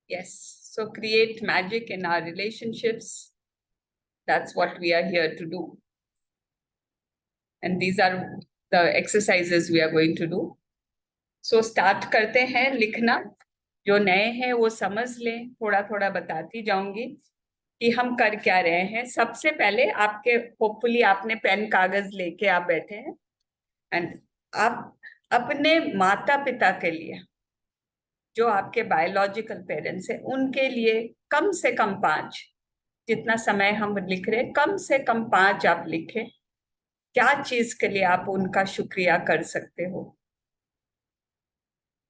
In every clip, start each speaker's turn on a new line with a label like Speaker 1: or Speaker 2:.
Speaker 1: Yes. So create magic in our relationships. That's what we are here to do. And these are the exercises we are going to do. So start करते हैं लिखना. जो नए हैं वो समझ लें, थोड़ा थोड़ा बताती जाऊंगी कि हम कर क्या रहे हैं. सबसे पहले आपके होपफुली आपने पेन कागज लेके आप बैठे हैं एंड आप अपने माता पिता के लिए, जो आपके बायोलॉजिकल पेरेंट्स हैं, उनके लिए कम से कम 5, जितना समय हम लिख रहे कम से कम 5 आप लिखें. क्या चीज के लिए आप उनका शुक्रिया कर सकते हो.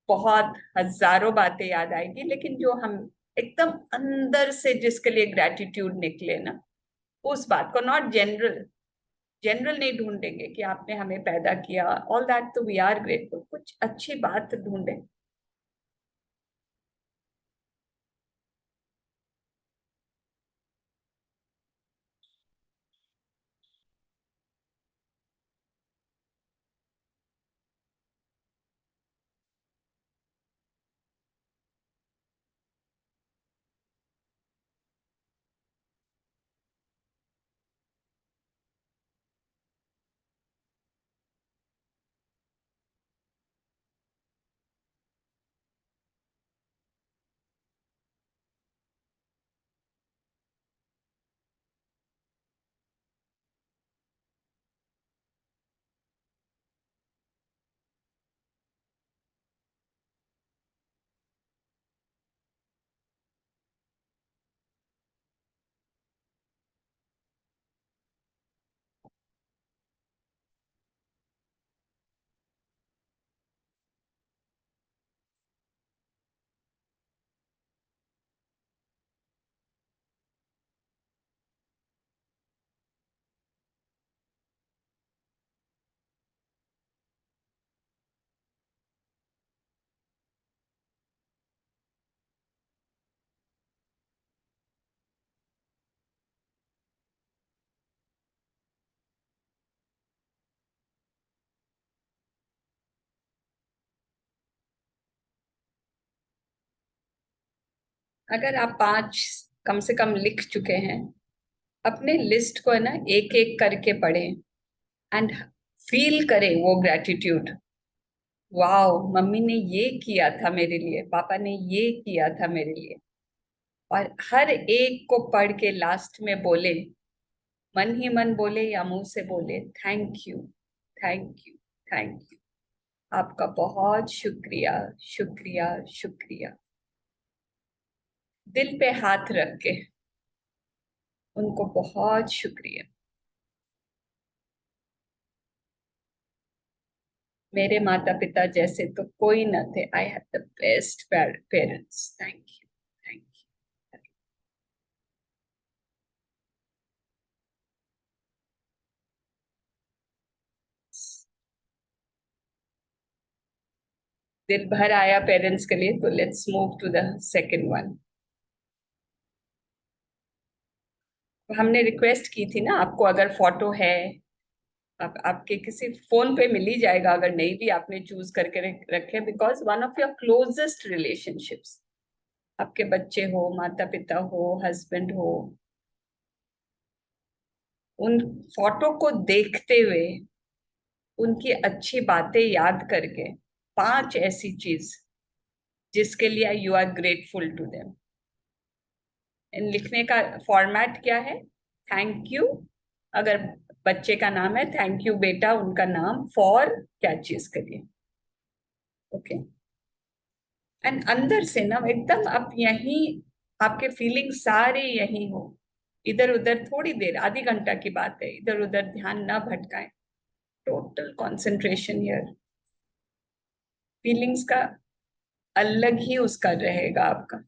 Speaker 1: बहुत हजारों बातें याद आएगी, लेकिन जो हम एकदम अंदर से जिसके लिए ग्रेटिट्यूड निकले ना, उस बात को, नॉट जनरल. जनरल नहीं ढूंढेंगे कि आपने हमें पैदा किया, ऑल दैट तो वी आर ग्रेटफुल. कुछ अच्छी बात ढूंढे. अगर आप 5 कम से कम लिख चुके हैं, अपने लिस्ट को है ना एक एक करके पढ़ें एंड फील करें वो ग्रेटिट्यूड. वाओ, मम्मी ने ये किया था मेरे लिए, पापा ने ये किया था मेरे लिए. और हर एक को पढ़ के लास्ट में बोले, मन ही मन बोले या मुंह से बोले, thank you, thank you, thank you. आपका बहुत शुक्रिया, शुक्रिया, शुक्रिया. दिल पे हाथ रख के उनको बहुत शुक्रिया. मेरे माता पिता जैसे तो कोई न थे. I have the best parents. Thank you, thank you. दिल भर आया पेरेंट्स के लिए, तो let's move to the second one. हमने रिक्वेस्ट की थी ना आपको, अगर फोटो है आप आपके किसी फोन पे मिल ही जाएगा, अगर नहीं भी आपने चूज करके रखे, because one of your closest relationships, आपके बच्चे हो, माता पिता हो, हस्बैंड हो, उन फोटो को देखते हुए उनकी अच्छी बातें याद करके 5 ऐसी चीज जिसके लिए you are grateful to them. इन लिखने का फॉर्मेट क्या है? Thank you. अगर बच्चे का नाम है, थैंक यू बेटा, उनका नाम, फॉर क्या चीज के लिए. ओके. एंड अंदर से ना एकदम आप यहीं, आपके फीलिंग सारे यहीं हो. इधर उधर थोड़ी देर, आधी घंटा की बात है, इधर उधर ध्यान ना भटकाएं. Total concentration here. फीलिंग्स का अलग ही उसका रहेगा आपका.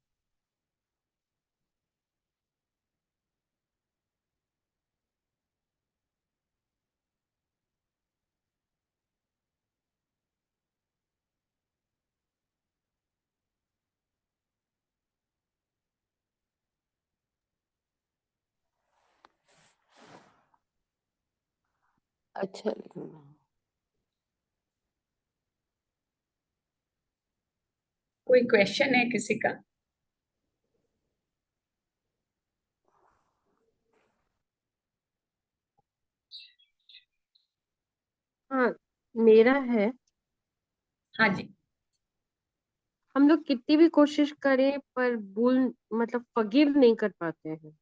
Speaker 2: अच्छा लिखना.
Speaker 1: कोई क्वेश्चन है किसी का?
Speaker 2: मेरा है।
Speaker 1: हाँ जी।
Speaker 2: हम लोग कितनी भी कोशिश करें पर भूल, मतलब फॉरगिव नहीं कर पाते हैं।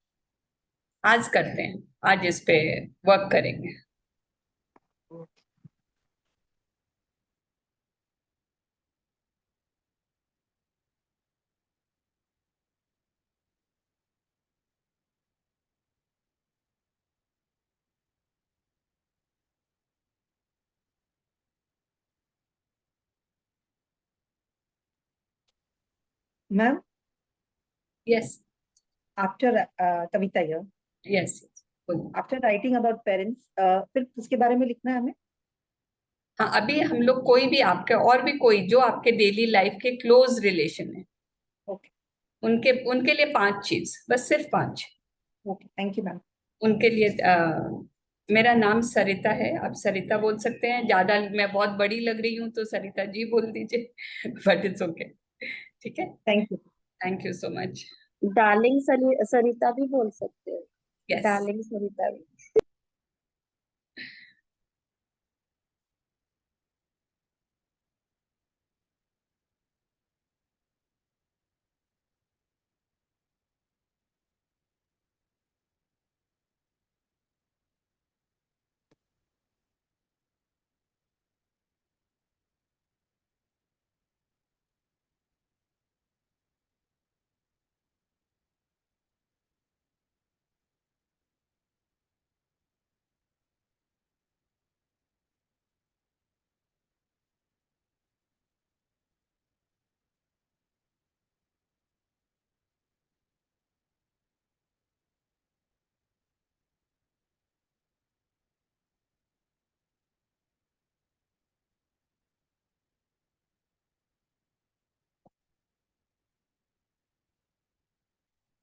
Speaker 1: आज करते हैं, आज इस पे वर्क करेंगे।
Speaker 3: Ma'am,
Speaker 1: yes.
Speaker 3: after Kavita here,
Speaker 1: yes.
Speaker 3: after writing about parents, फिर उसके बारे में लिखना है हमें।
Speaker 1: हाँ, अभी हम लोग कोई भी आपके और भी कोई जो आपके डेली लाइफ के क्लोज रिलेशन है,
Speaker 3: ओके।
Speaker 1: उनके उनके लिए 5 चीज, बस सिर्फ 5।
Speaker 3: Okay, thank you ma'am.
Speaker 1: उनके लिए मेरा नाम सरिता है, आप सरिता बोल सकते हैं। ज्यादा मैं बहुत बड़ी लग रही हूँ तो सरिता जी बोल दीजिए, बट इट्स ओके। ठीक है।
Speaker 3: Thank you.
Speaker 1: Thank you so much.
Speaker 4: Darling Sarita भी बोल सकते हो।
Speaker 1: यस।
Speaker 4: डार्लिंग सरिता भी।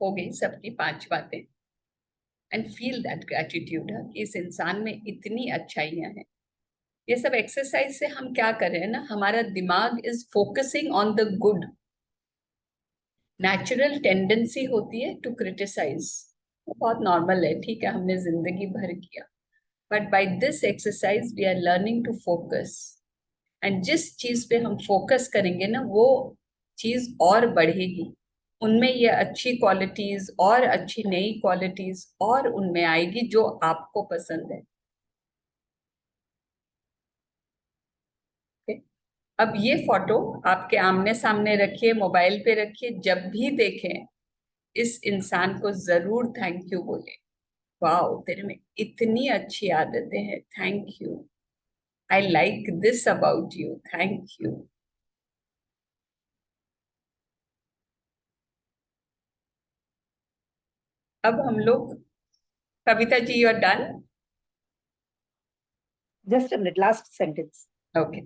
Speaker 1: हो गई सबकी 5 बातें। एंड फील दैट ग्रेटिट्यूड कि इस इंसान में इतनी अच्छाइयां हैं। ये सब एक्सरसाइज से हम क्या कर रहे हैं ना, हमारा दिमाग is focusing on the good. Natural tendency होती है टू क्रिटिसाइज, बहुत नॉर्मल है, ठीक है, हमने जिंदगी भर किया। But by this exercise we are learning to focus. And जिस चीज पे हम फोकस करेंगे ना, वो चीज और बढ़ेगी। उनमें ये अच्छी क्वालिटीज और अच्छी नई क्वालिटीज और उनमें आएगी जो आपको पसंद है। Okay? अब ये फोटो आपके आमने सामने रखिए, मोबाइल पे रखिए, जब भी देखें इस इंसान को जरूर थैंक यू बोले। वाओ, तेरे में इतनी अच्छी आदतें हैं, thank you. I like this about you, thank you. अब हम लोग, Kavita ji you are done.
Speaker 3: Just a minute, last sentence.
Speaker 1: Okay.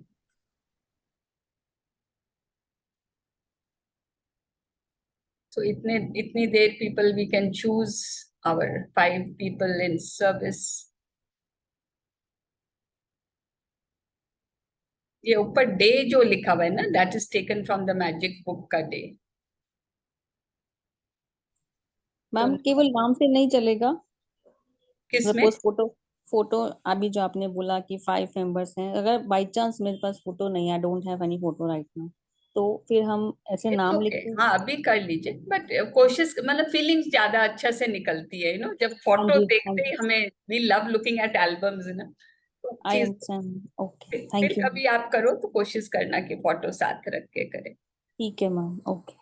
Speaker 1: तो इतनी देर people we can choose our 5 people in service. ये ऊपर डे जो लिखा हुआ है ना, that is taken from the magic book का डे।
Speaker 4: मैम
Speaker 1: तो
Speaker 4: केवल नाम से नहीं चलेगा।
Speaker 1: किसमें?
Speaker 4: सपोज फोटो, फोटो अभी जो आपने बोला कि 5 मेंबर्स हैं, अगर बाई चांस मेरे पास फोटो नहीं है, I don't have any photo right now, तो फिर हम ऐसे
Speaker 1: इट्स
Speaker 4: नाम
Speaker 1: ओके,
Speaker 4: लिख के।
Speaker 1: हाँ अभी कर लीजिए, बट कोशिश, मतलब फीलिंग्स ज्यादा अच्छा से निकलती है, जब
Speaker 4: हाँ
Speaker 1: फोटो
Speaker 4: जी, हाँ
Speaker 1: देखते ही
Speaker 4: जी।
Speaker 1: हमें, we love looking at albums ना, तो
Speaker 4: आई
Speaker 1: चीज।
Speaker 4: अंडरस्टैंड। ओके,
Speaker 1: फिर
Speaker 4: थैंक यू।
Speaker 1: कभी आप करो तो कोशिश करना कि फोटो साथ रख के करें।
Speaker 4: ठीक है ma'am, okay.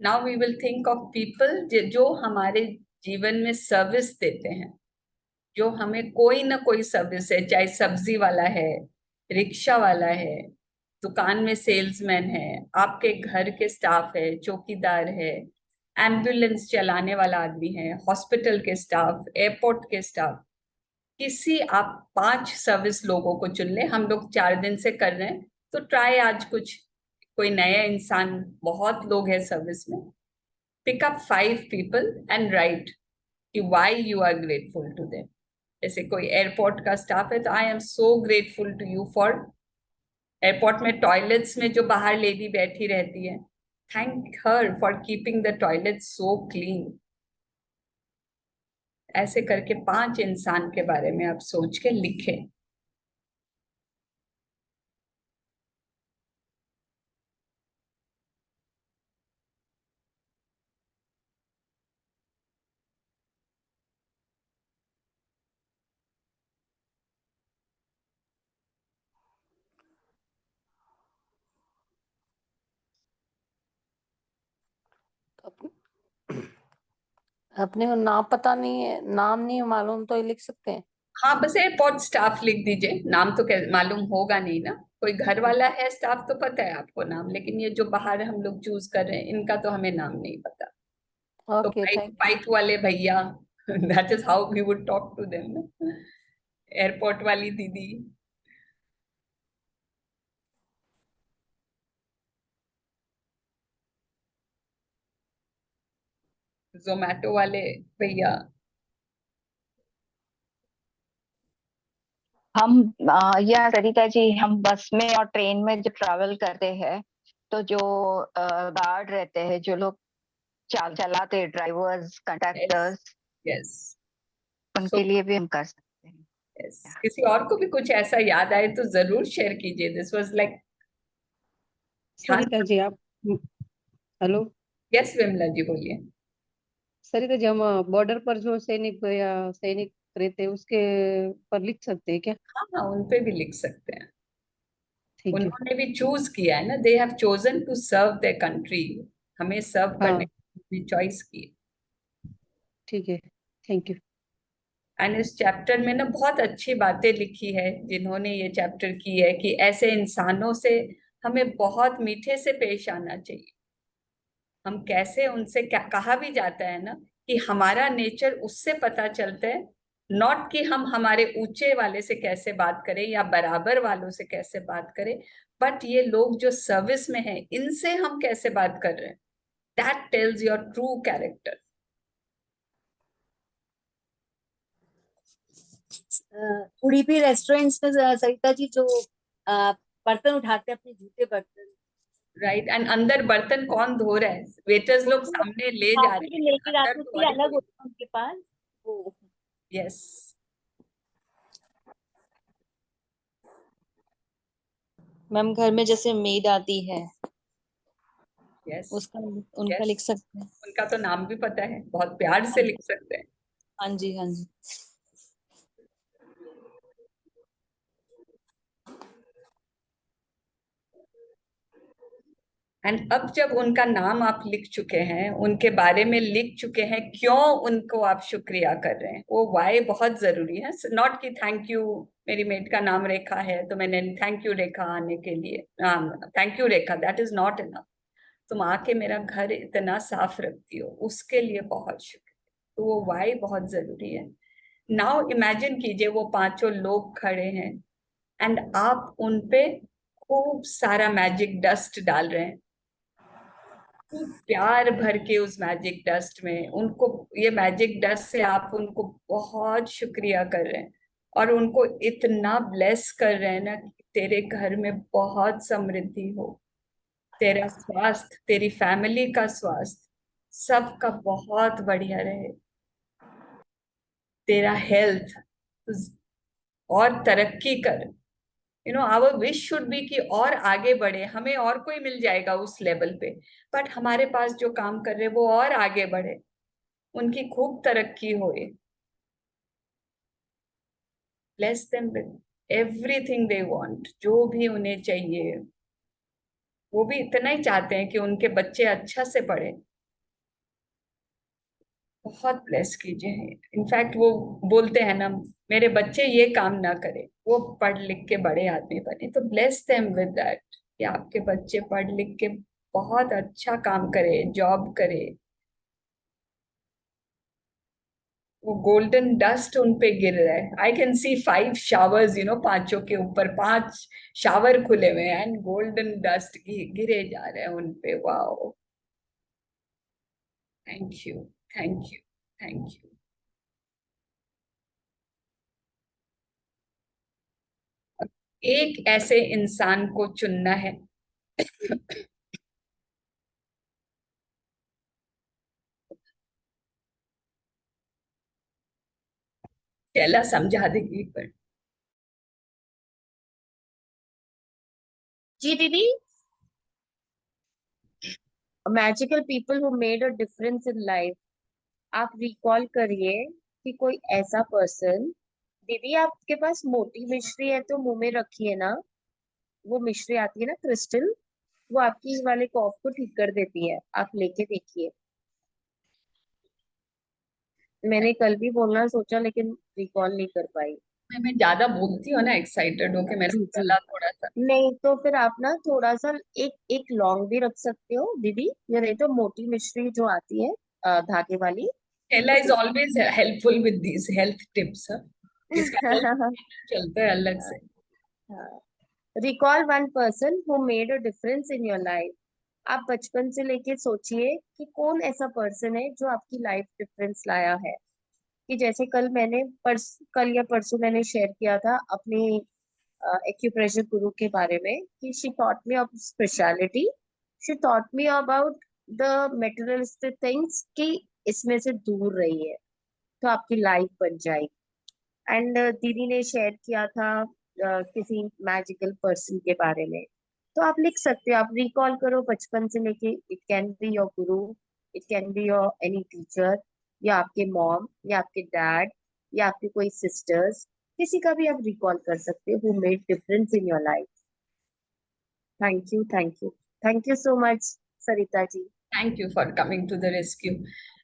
Speaker 1: Now we will think of people जो हमारे जीवन में सर्विस देते हैं, जो हमें कोई ना कोई सर्विस है, चाहे सब्जी वाला है, रिक्शा वाला है, दुकान में सेल्समैन है, आपके घर के स्टाफ है, चौकीदार है, एम्बुलेंस चलाने वाला आदमी है, हॉस्पिटल के स्टाफ, एयरपोर्ट के स्टाफ। किसी आप 5 सर्विस लोगों को चुन ले, हम लोग 4 दिन से कर रहे हैं, तो ट्राई आज कुछ कोई नया इंसान, बहुत लोग हैं सर्विस में। Pick up 5 people and write कि why you are grateful to them. जैसे कोई एयरपोर्ट का स्टाफ है तो I am so grateful to you for, airport में टॉयलेट्स में जो बाहर लेडी बैठी रहती है, thank her for keeping the toilet so clean. ऐसे करके 5 इंसान के बारे में आप सोच के लिखें।
Speaker 5: अप- अपने को नाम पता नहीं है, नाम नहीं मालूम तो ये लिख सकते हैं।
Speaker 1: हाँ, बस एयरपोर्ट स्टाफ लिख दीजिए, नाम तो मालूम होगा नहीं ना। कोई घर वाला है स्टाफ तो पता है आपको नाम, लेकिन ये जो बाहर हम लोग चूज कर रहे हैं इनका तो हमें नाम नहीं पता। तो
Speaker 5: ओके,
Speaker 1: बाइक
Speaker 5: थैंक
Speaker 1: बाइक वाले भैया, that is how we would talk to them. Airport वाली दीदी, जोमेटो वाले भैया।
Speaker 6: हम या सरिता जी, हम बस में और ट्रेन में जो ट्रैवल करते हैं, तो जो गार्ड रहते हैं, जो लोग चलाते, ड्राइवर्स,
Speaker 1: यस,
Speaker 6: कंडक्टर्स,
Speaker 1: यस। सो
Speaker 6: उनके लिए भी हम कर सकते हैं।
Speaker 1: यस, किसी और को भी कुछ ऐसा याद आए तो जरूर शेयर कीजिए। दिस वाज लाइक ध्यान।
Speaker 3: सरिता जी आप, हेलो
Speaker 1: यस विमला जी, बोलिए।
Speaker 3: सरिता जी, हम बॉर्डर पर जो सैनिक या सैनिक रहते हैं उसके पर लिख सकते हैं क्या?
Speaker 1: हाँ हाँ, उन पे भी लिख सकते हैं।
Speaker 3: Thank you.
Speaker 1: उन्होंने भी चूज किया है ना, they have chosen to serve their country. हमें सर्व करने
Speaker 3: हाँ,
Speaker 1: की चॉइस की।
Speaker 3: ठीक है, थैंक यू।
Speaker 1: एंड इस चैप्टर में ना बहुत अच्छी बातें लिखी है जिन्होंने ये चैप्टर की है, कि ऐसे इंसानों से हमें बहुत मीठे से पेश आना चाहिए। हम कैसे उनसे, क्या कहा भी जाता है ना, कि हमारा नेचर उससे पता चलता है। नॉट कि हम हमारे ऊंचे वाले से कैसे बात करें या बराबर वालों से कैसे बात करें, बट ये लोग जो सर्विस में हैं इनसे हम कैसे बात कर रहे हैं, that tells your true character.
Speaker 7: Udupi restaurants में सरिता जी जो बर्तन उठाते हैं, अपने जूते बर्तन,
Speaker 1: राइट। एंड अंदर बर्तन कौन धो रहा है? वेटर्स लोग सामने ले जा
Speaker 7: हाथी
Speaker 1: रहे
Speaker 7: भी
Speaker 1: हैं,
Speaker 7: लेके
Speaker 1: अंदर
Speaker 7: जाते
Speaker 1: तो
Speaker 7: होती,
Speaker 1: और
Speaker 7: अलग
Speaker 1: कोई।
Speaker 7: होता है उनके पास वो।
Speaker 1: यस।
Speaker 4: मैम घर में जैसे मेड आती है,
Speaker 1: यस,
Speaker 4: उसका उनका
Speaker 1: यस।
Speaker 4: लिख सकते हैं।
Speaker 1: उनका तो नाम भी पता है, बहुत प्यार
Speaker 4: हाँ
Speaker 1: से
Speaker 4: जी,
Speaker 1: लिख सकते हैं।
Speaker 4: हाँ जी, हाँ जी।
Speaker 1: एंड अब जब उनका नाम आप लिख चुके हैं, उनके बारे में लिख चुके हैं, क्यों उनको आप शुक्रिया कर रहे हैं, वो वाई बहुत जरूरी है। नॉट कि थैंक यू, मेरी मेड का नाम रेखा है तो मैंने थैंक यू रेखा आने के लिए, thank you Rekha, that is not enough. तुम आके मेरा घर इतना साफ रखती हो, उसके लिए बहुत शुक्रिया। तो वो वाई बहुत जरूरी है। नाउ इमेजिन कीजिए वो पांचों लोग खड़े हैं एंड आप उन पे खूब सारा मैजिक डस्ट डाल रहे हैं, खूब प्यार भर के उस मैजिक डस्ट में उनको, ये मैजिक डस्ट से आप उनको बहुत शुक्रिया कर रहे हैं और उनको इतना ब्लेस कर रहे हैं ना कि तेरे घर में बहुत समृद्धि हो, तेरा स्वास्थ्य, तेरी फैमिली का स्वास्थ्य सबका बहुत बढ़िया रहे, तेरा हेल्थ और तरक्की कर। आवर विश शुड बी कि और आगे बढ़े, हमें और कोई मिल जाएगा उस लेवल पे, बट हमारे पास जो काम कर रहे वो और आगे बढ़े, उनकी खूब तरक्की होए। Bless them with everything they want, जो भी उन्हें चाहिए। वो भी इतना ही चाहते हैं कि उनके बच्चे अच्छा से पढ़े। बहुत ब्लेस कीजिए। इनफैक्ट वो बोलते हैं ना, मेरे बच्चे ये काम ना करे, वो पढ़ लिख के बड़े आदमी बने, तो ब्लेस देम विद दैट, कि आपके बच्चे पढ़ लिख के बहुत अच्छा काम करे, जॉब करे। वो गोल्डन डस्ट उन पे गिर रहा है। आई कैन सी 5 शावर्स, पांचों के ऊपर 5 शावर खुले हुए हैं एंड गोल्डन डस्ट गिरे जा रहे हैं उन पे। Wow, thank you, thank you, thank you. एक ऐसे इंसान को चुनना है शैला समझा देगी एक बार।
Speaker 8: जी दीदी। Magical people who made a difference in life. आप रिकॉल करिए कि कोई ऐसा पर्सन। दीदी आपके पास मोटी मिश्री है तो मुंह में रखिए ना। वो मिश्री आती है ना क्रिस्टल, वो आपकी इस वाले कॉफ को ठीक कर देती है, आप लेके देखिए। मैंने कल भी बोलना सोचा लेकिन रिकॉल नहीं कर पाई।
Speaker 1: मैं ज्यादा बोलती हूँ ना, एक्साइटेड होके मेरा
Speaker 8: जी जी।
Speaker 1: गला थोड़ा सा।
Speaker 8: नहीं तो फिर आप ना थोड़ा सा एक एक लौंग भी रख सकते हो दीदी, या नहीं तो मोटी मिश्री जो आती है धागे वाली।
Speaker 1: Shaila is always helpful with these health tips. इसका चलता है अलग से।
Speaker 8: Recall one person who made a difference in your life. आप बचपन से लेके सोचिए कि कौन ऐसा पर्सन है जो आपकी लाइफ डिफरेंस लाया है। कि जैसे कल या परसों मैंने शेयर किया था अपनी एक्यूप्रेशर गुरु के बारे में कि she taught me of speciality. She taught me about the materialistic things कि इसमें से दूर रहिए तो आपकी लाइफ बन जाएगी। एंड दीदी ने शेयर किया था किसी मैजिकल पर्सन के बारे में। तो आप लिख सकते हो, आप रिकॉल करो बचपन से लेके। It can be your Guru, it can be your any teacher, या आपके मॉम, या आपके डैड, या आपके कोई सिस्टर्स, किसी का भी आप रिकॉल कर सकते हो who made difference in your life. Thank you, thank you, thank you so much Sarita ji.
Speaker 1: Thank you for coming to the rescue.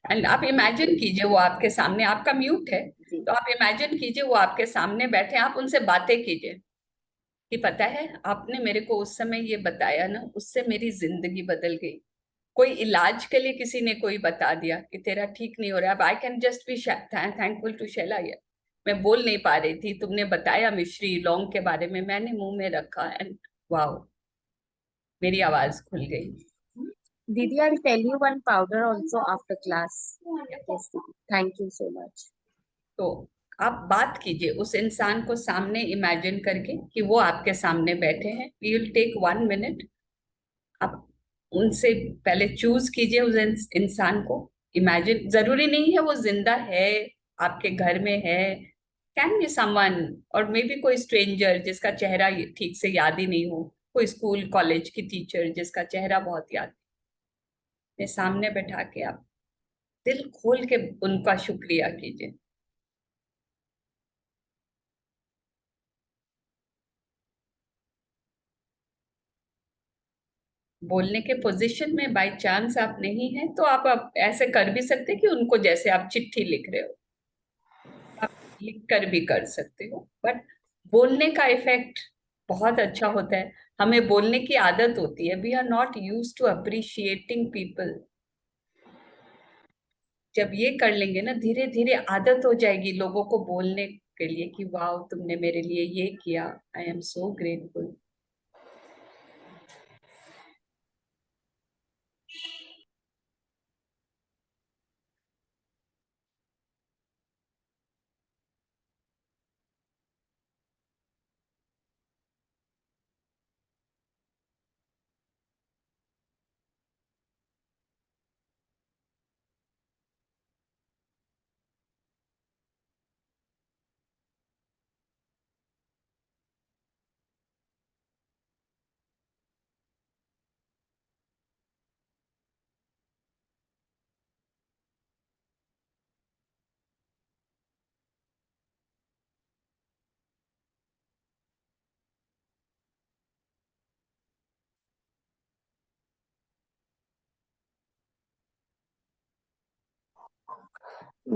Speaker 1: And आप इमेजिन कीजिए वो आपके सामने, आपका म्यूट है
Speaker 8: जी
Speaker 1: तो आप इमेजिन कीजिए वो आपके सामने बैठे, आप उनसे बातें कीजिए कि पता है आपने मेरे को उस समय ये बताया ना, उससे मेरी जिंदगी बदल गई। कोई इलाज के लिए किसी ने कोई बता दिया कि तेरा ठीक नहीं हो रहा, अब I can just be thankful to Shaila. मैं बोल नहीं पा रही थी, तुमने बताया मिश्री लौंग के बारे में, मैंने मुंह में रखा एंड वाओ, मेरी आवाज खुल गई।
Speaker 8: दीदी, I tell you one powder also after class. Yes दीदी, थैंक यू सो मच।
Speaker 1: तो आप बात कीजिए उस इंसान को सामने इमेजिन करके कि वो आपके सामने बैठे हैं। We will take 1 minute. आप उनसे पहले चूज कीजिए उस इंसान को। इमेजिन, जरूरी नहीं है वो जिंदा है, आपके घर में है, कैन बी समवन, और मे बी कोई स्ट्रेंजर जिसका चेहरा ठीक से याद ही नहीं हो, कोई स्कूल कॉलेज की टीचर जिसका चेहरा बहुत याद है। सामने बैठा के आप दिल खोल के उनका शुक्रिया कीजिए। बोलने के पोजीशन में बाय चांस आप नहीं है तो आप ऐसे कर भी सकते कि उनको, जैसे आप चिट्ठी लिख रहे हो, आप लिख कर भी कर सकते हो। बट बोलने का इफेक्ट बहुत अच्छा होता है। हमें बोलने की आदत होती है, we are not use to appreciating people. जब ये कर लेंगे ना, धीरे धीरे आदत हो जाएगी लोगों को बोलने के लिए कि वाह तुमने मेरे लिए ये किया, आई एम सो ग्रेटफुल।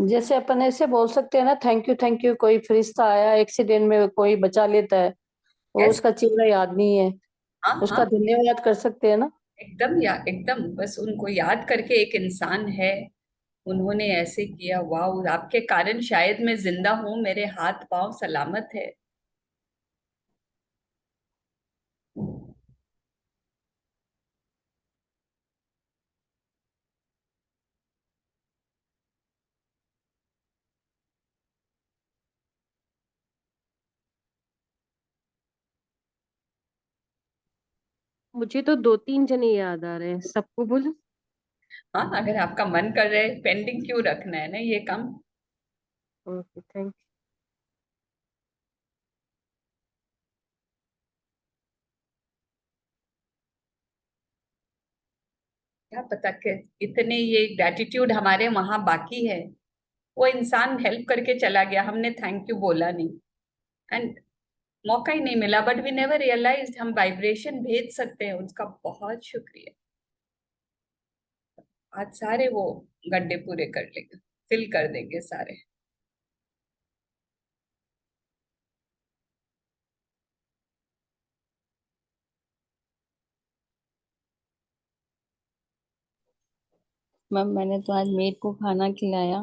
Speaker 5: जैसे अपन ऐसे बोल सकते हैं ना, थैंक यू, कोई फरिश्ता आया एक्सीडेंट में कोई बचा लेता है, वो
Speaker 1: यस।
Speaker 5: उसका चेहरा याद नहीं है,
Speaker 1: हाँ
Speaker 5: उसका
Speaker 1: हाँ,
Speaker 5: धन्यवाद कर सकते हैं ना।
Speaker 1: एकदम, या एकदम बस उनको याद करके, एक इंसान है, उन्होंने ऐसे किया, वाह आपके कारण शायद मैं जिंदा हूं, मेरे हाथ पांव सलामत है।
Speaker 2: मुझे तो 2-3 जने याद आ रहे हैं, सबको बोलो।
Speaker 1: हाँ, अगर आपका मन कर रहा है, पेंडिंग क्यों रखना है ना ये काम।
Speaker 2: ओके, थैंक
Speaker 1: क्या पता कि इतने ये ग्रेटिट्यूड हमारे वहां बाकी है। वो इंसान हेल्प करके चला गया, हमने थैंक यू बोला नहीं, एंड मौका ही नहीं मिला, बट वी नेवर रियलाइज्ड हम वाइब्रेशन भेज सकते हैं। उसका बहुत शुक्रिया। आज सारे वो गड्ढे पूरे कर लेंगे, फिल कर देंगे सारे।
Speaker 4: मैम मैंने तो आज मेड को खाना खिलाया,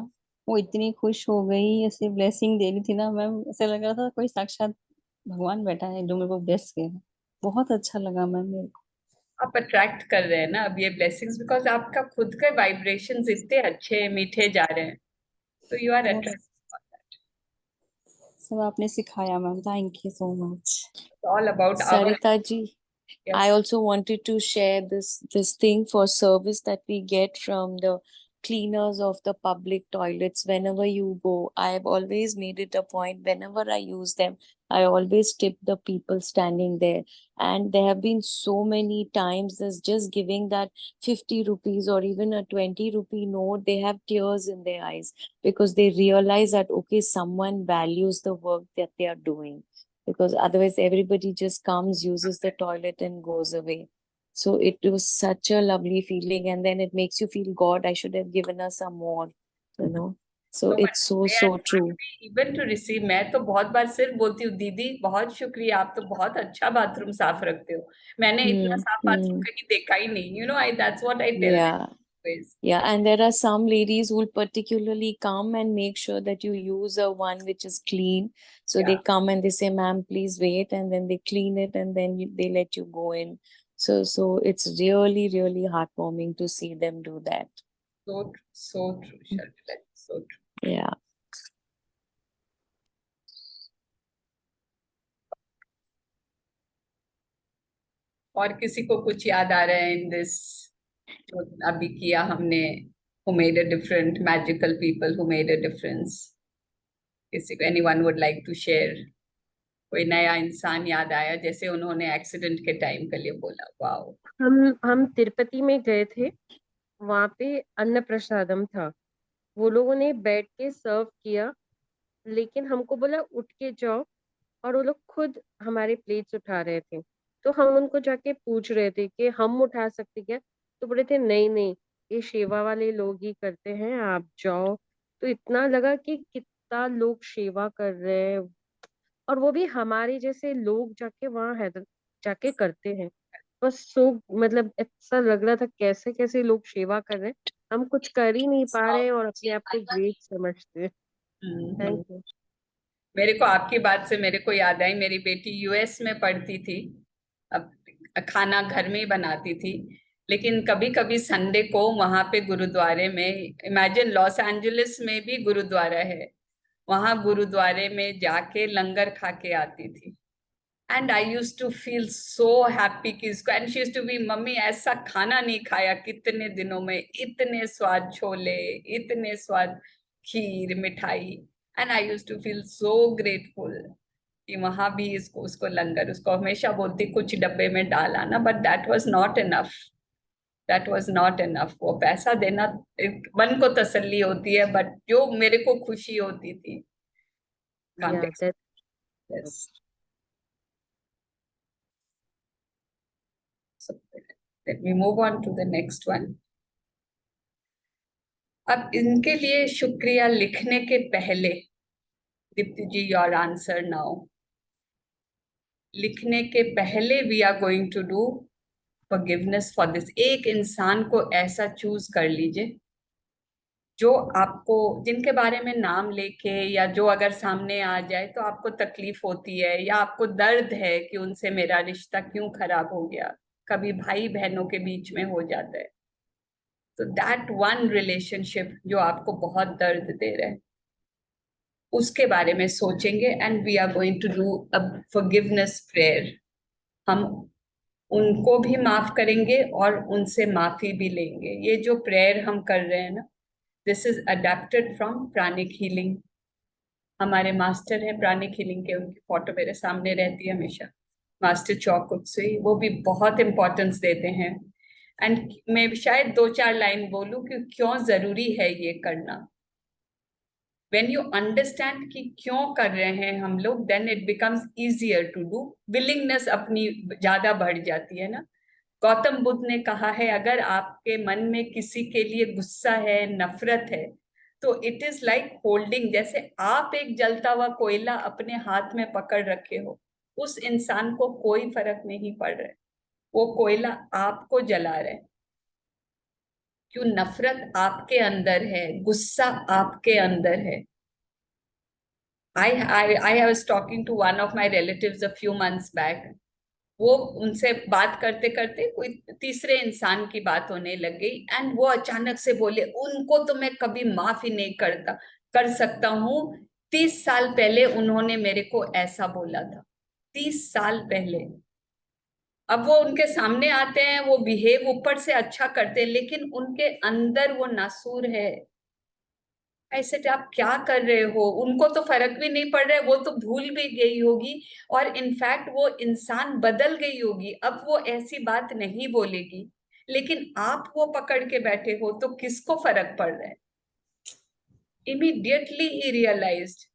Speaker 4: वो इतनी खुश हो गई, ऐसे ब्लेसिंग दे रही थी ना मैम, ऐसे लग रहा था कोई साक्षात भगवान बैठा है जो मेरे को ब्लेस किया है। बहुत अच्छा लगा मैम मेरे को।
Speaker 1: आप अट्रैक्ट कर रहे हैं ना अब ये ब्लेसिंग्स, बिकॉज आपका खुद के वाइब्रेशंस इतने अच्छे मीठे जा रहे हैं, तो यू आर
Speaker 4: बहुत
Speaker 1: अट्रैक्ट।
Speaker 4: सब आपने सिखाया ma'am, thank you so much.
Speaker 1: All about our.
Speaker 9: Sarita ji, I also wanted to share this thing for service that we get from the cleaners of the public toilets whenever you go. I have always made it a point whenever I use them, I always tip the people standing there. And there have been so many times there's just giving that 50 rupees or even a 20 rupee note, they have tears in their eyes because they realize that okay, someone values the work that they are doing, because otherwise everybody just comes, uses the toilet and goes away. So it was such a lovely feeling, and then it makes you feel God, I should have given her some more, you know. So it's so true.
Speaker 1: Even to receive, मैं तो बहुत बार सिर्फ बोलती हूँ दीदी बहुत शुक्रिया, आप तो बहुत अच्छा बाथरूम साफ रखते हो, मैंने इतना साफ बाथरूम कहीं देखा ही नहीं, you know, I that's what I tell
Speaker 9: Yeah. Yeah, and there are some ladies who will particularly come and make sure that you use a one which is clean. So they come and they say, "Ma'am, please wait," and then they clean it and then they let you go in. So it's really, really heartwarming to see them do that.
Speaker 1: so true, Sharmila, so true.
Speaker 9: Yeah.
Speaker 1: और किसी को कुछ याद आ रहा है in this जो अभी किया हमने, who made a different magical people who made a difference? किसी को anyone would like to share? कोई नया इंसान याद आया जैसे उन्होंने एक्सीडेंट के टाइम के लिए बोला? वाओ।
Speaker 2: हम तिरुपति में गए थे, वहां पे अन्न प्रसादम था, वो लोगों ने बैठ के सर्व किया, लेकिन हमको बोला उठ के जाओ, और वो लोग खुद हमारे प्लेट्स उठा रहे थे। तो हम उनको जाके पूछ रहे थे कि हम उठा सकते क्या, तो बोले थे नहीं नहीं, ये सेवा वाले लोग ही करते हैं, आप जाओ। तो इतना लगा कि कितना लोग सेवा कर रहे हैं, और वो भी हमारे जैसे लोग जाके वहाँ हैदर जाके करते हैं। बस सो मतलब ऐसा लग रहा था कैसे कैसे लोग सेवा कर रहे हैं, हम कुछ कर ही नहीं पा रहे हैं और अपने आप को ग्रेट समझते हैं। Thank you.
Speaker 1: मेरे को आपकी बात से मेरे को याद आई, मेरी बेटी यूएस में पढ़ती थी, अब खाना घर में ही बनाती थी, लेकिन कभी कभी संडे को वहां पे गुरुद्वारे में, इमेजिन लॉस एंजलिस में भी गुरुद्वारा है, वहां गुरुद्वारे में जाके लंगर खा के आती थी। And I use to feel so happy कि इसको, and she used to be, mummy ऐसा खाना नहीं खाया कितने दिनों में, इतने स्वाद छोले, इतने स्वाद खीर मिठाई, and I use to feel so grateful कि वहां भी इसको उसको लंगर, उसको हमेशा बोलती कुछ डब्बे में डाल आना, but that was not enough, that was not enough. वो पैसा देना मन को तसल्ली होती है, बट जो मेरे को खुशी होती थी
Speaker 2: Yeah, that's
Speaker 1: yes. So let me move on to the next one. अब इनके लिए शुक्रिया लिखने के पहले, Deepti ji your answer now, लिखने के पहले we are going to do forgiveness for this. एक इंसान को ऐसा चूज कर लीजिए जो आपको, जिनके बारे में नाम लेके या जो अगर सामने आ जाए तो आपको तकलीफ होती है या आपको दर्द है कि उनसे मेरा रिश्ता क्यों खराब हो गया, कभी भाई बहनों के बीच में हो जाता है, तो दैट वन रिलेशनशिप जो आपको बहुत दर्द दे रहा है, उसके बारे में सोचेंगे, and we are going to do a forgiveness prayer. हम उनको भी माफ करेंगे और उनसे माफी भी लेंगे। ये जो प्रेयर हम कर रहे हैं ना, this is adapted from pranic healing. हमारे मास्टर है प्राणिक हीलिंग के, उनकी फोटो मेरे सामने रहती है हमेशा, मास्टर चौक उत्सुई, वो भी बहुत इंपॉर्टेंस देते हैं एंड मैं शायद 2-4 लाइन बोलूं कि क्यों जरूरी है ये करना। When you understand कि क्यों कर रहे हैं हम लोग, then it becomes easier to do. Willingness अपनी ज्यादा बढ़ जाती है ना। गौतम बुद्ध ने कहा है, अगर आपके मन में किसी के लिए गुस्सा है, नफरत है, तो इट इज लाइक होल्डिंग, जैसे आप एक जलता हुआ कोयला अपने हाथ में पकड़ रखे हो, उस इंसान को कोई फर्क नहीं पड़ रहा है, वो कोयला आपको जला रहा है। क्यों? नफरत आपके अंदर है, गुस्सा आपके अंदर है। I was talking to one of my relatives a few months back. वो उनसे बात करते करते कोई तीसरे इंसान की बात होने लग गई एंड वो अचानक से बोले, उनको तो मैं कभी माफ ही नहीं कर सकता हूँ। 30 साल पहले उन्होंने मेरे को ऐसा बोला था, 30 साल पहले। अब वो उनके सामने आते हैं, वो बिहेव ऊपर से अच्छा करते हैं, लेकिन उनके अंदर वो नासूर है। ऐसे आप क्या कर रहे हो? उनको तो फर्क भी नहीं पड़ रहा है, वो तो भूल भी गई होगी, और इनफैक्ट वो इंसान बदल गई होगी, अब वो ऐसी बात नहीं बोलेगी, लेकिन आप वो पकड़ के बैठे हो, तो किसको फर्क पड़ रहा है? इमीडिएटली ही रियलाइज्ड,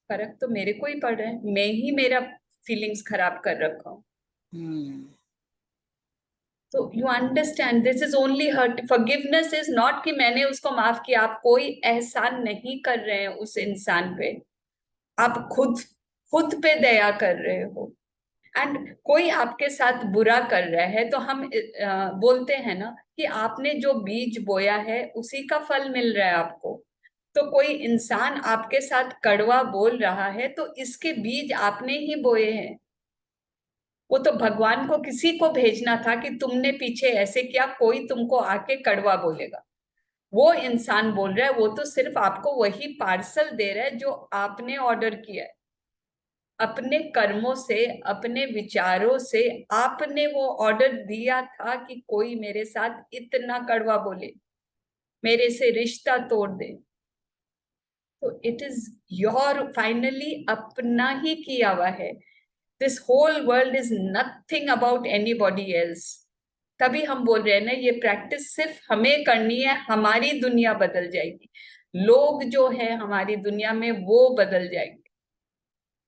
Speaker 1: फर्क तो मेरे को ही पड़ रहा है, मैं ही मेरा फीलिंग्स खराब कर रखा हूँ। तो you understand, this is only hurt. Forgiveness is not कि मैंने उसको माफ किया, आप कोई एहसान नहीं कर रहे हैं उस इंसान पे, आप खुद पे दया कर रहे हो। एंड कोई आपके साथ बुरा कर रहा है तो हम बोलते हैं ना कि आपने जो बीज बोया है उसी का फल मिल रहा है आपको। तो कोई इंसान आपके साथ कड़वा बोल रहा है तो इसके बीज आपने ही बोए हैं। वो तो भगवान को किसी को भेजना था कि तुमने पीछे ऐसे किया, कोई तुमको आके कड़वा बोलेगा। वो इंसान बोल रहा है, वो तो सिर्फ आपको वही पार्सल दे रहा है जो आपने ऑर्डर किया है। अपने कर्मों से, अपने विचारों से आपने वो ऑर्डर दिया था कि कोई मेरे साथ इतना कड़वा बोले, मेरे से रिश्ता तोड़ दे। तो इट इज योर, फाइनली अपना ही किया हुआ है। This whole world is nothing about anybody else. तभी हम बोल रहे हैं ना, ये प्रैक्टिस सिर्फ हमें करनी है, हमारी दुनिया बदल जाएगी, लोग जो है हमारी दुनिया में वो बदल जाएंगे।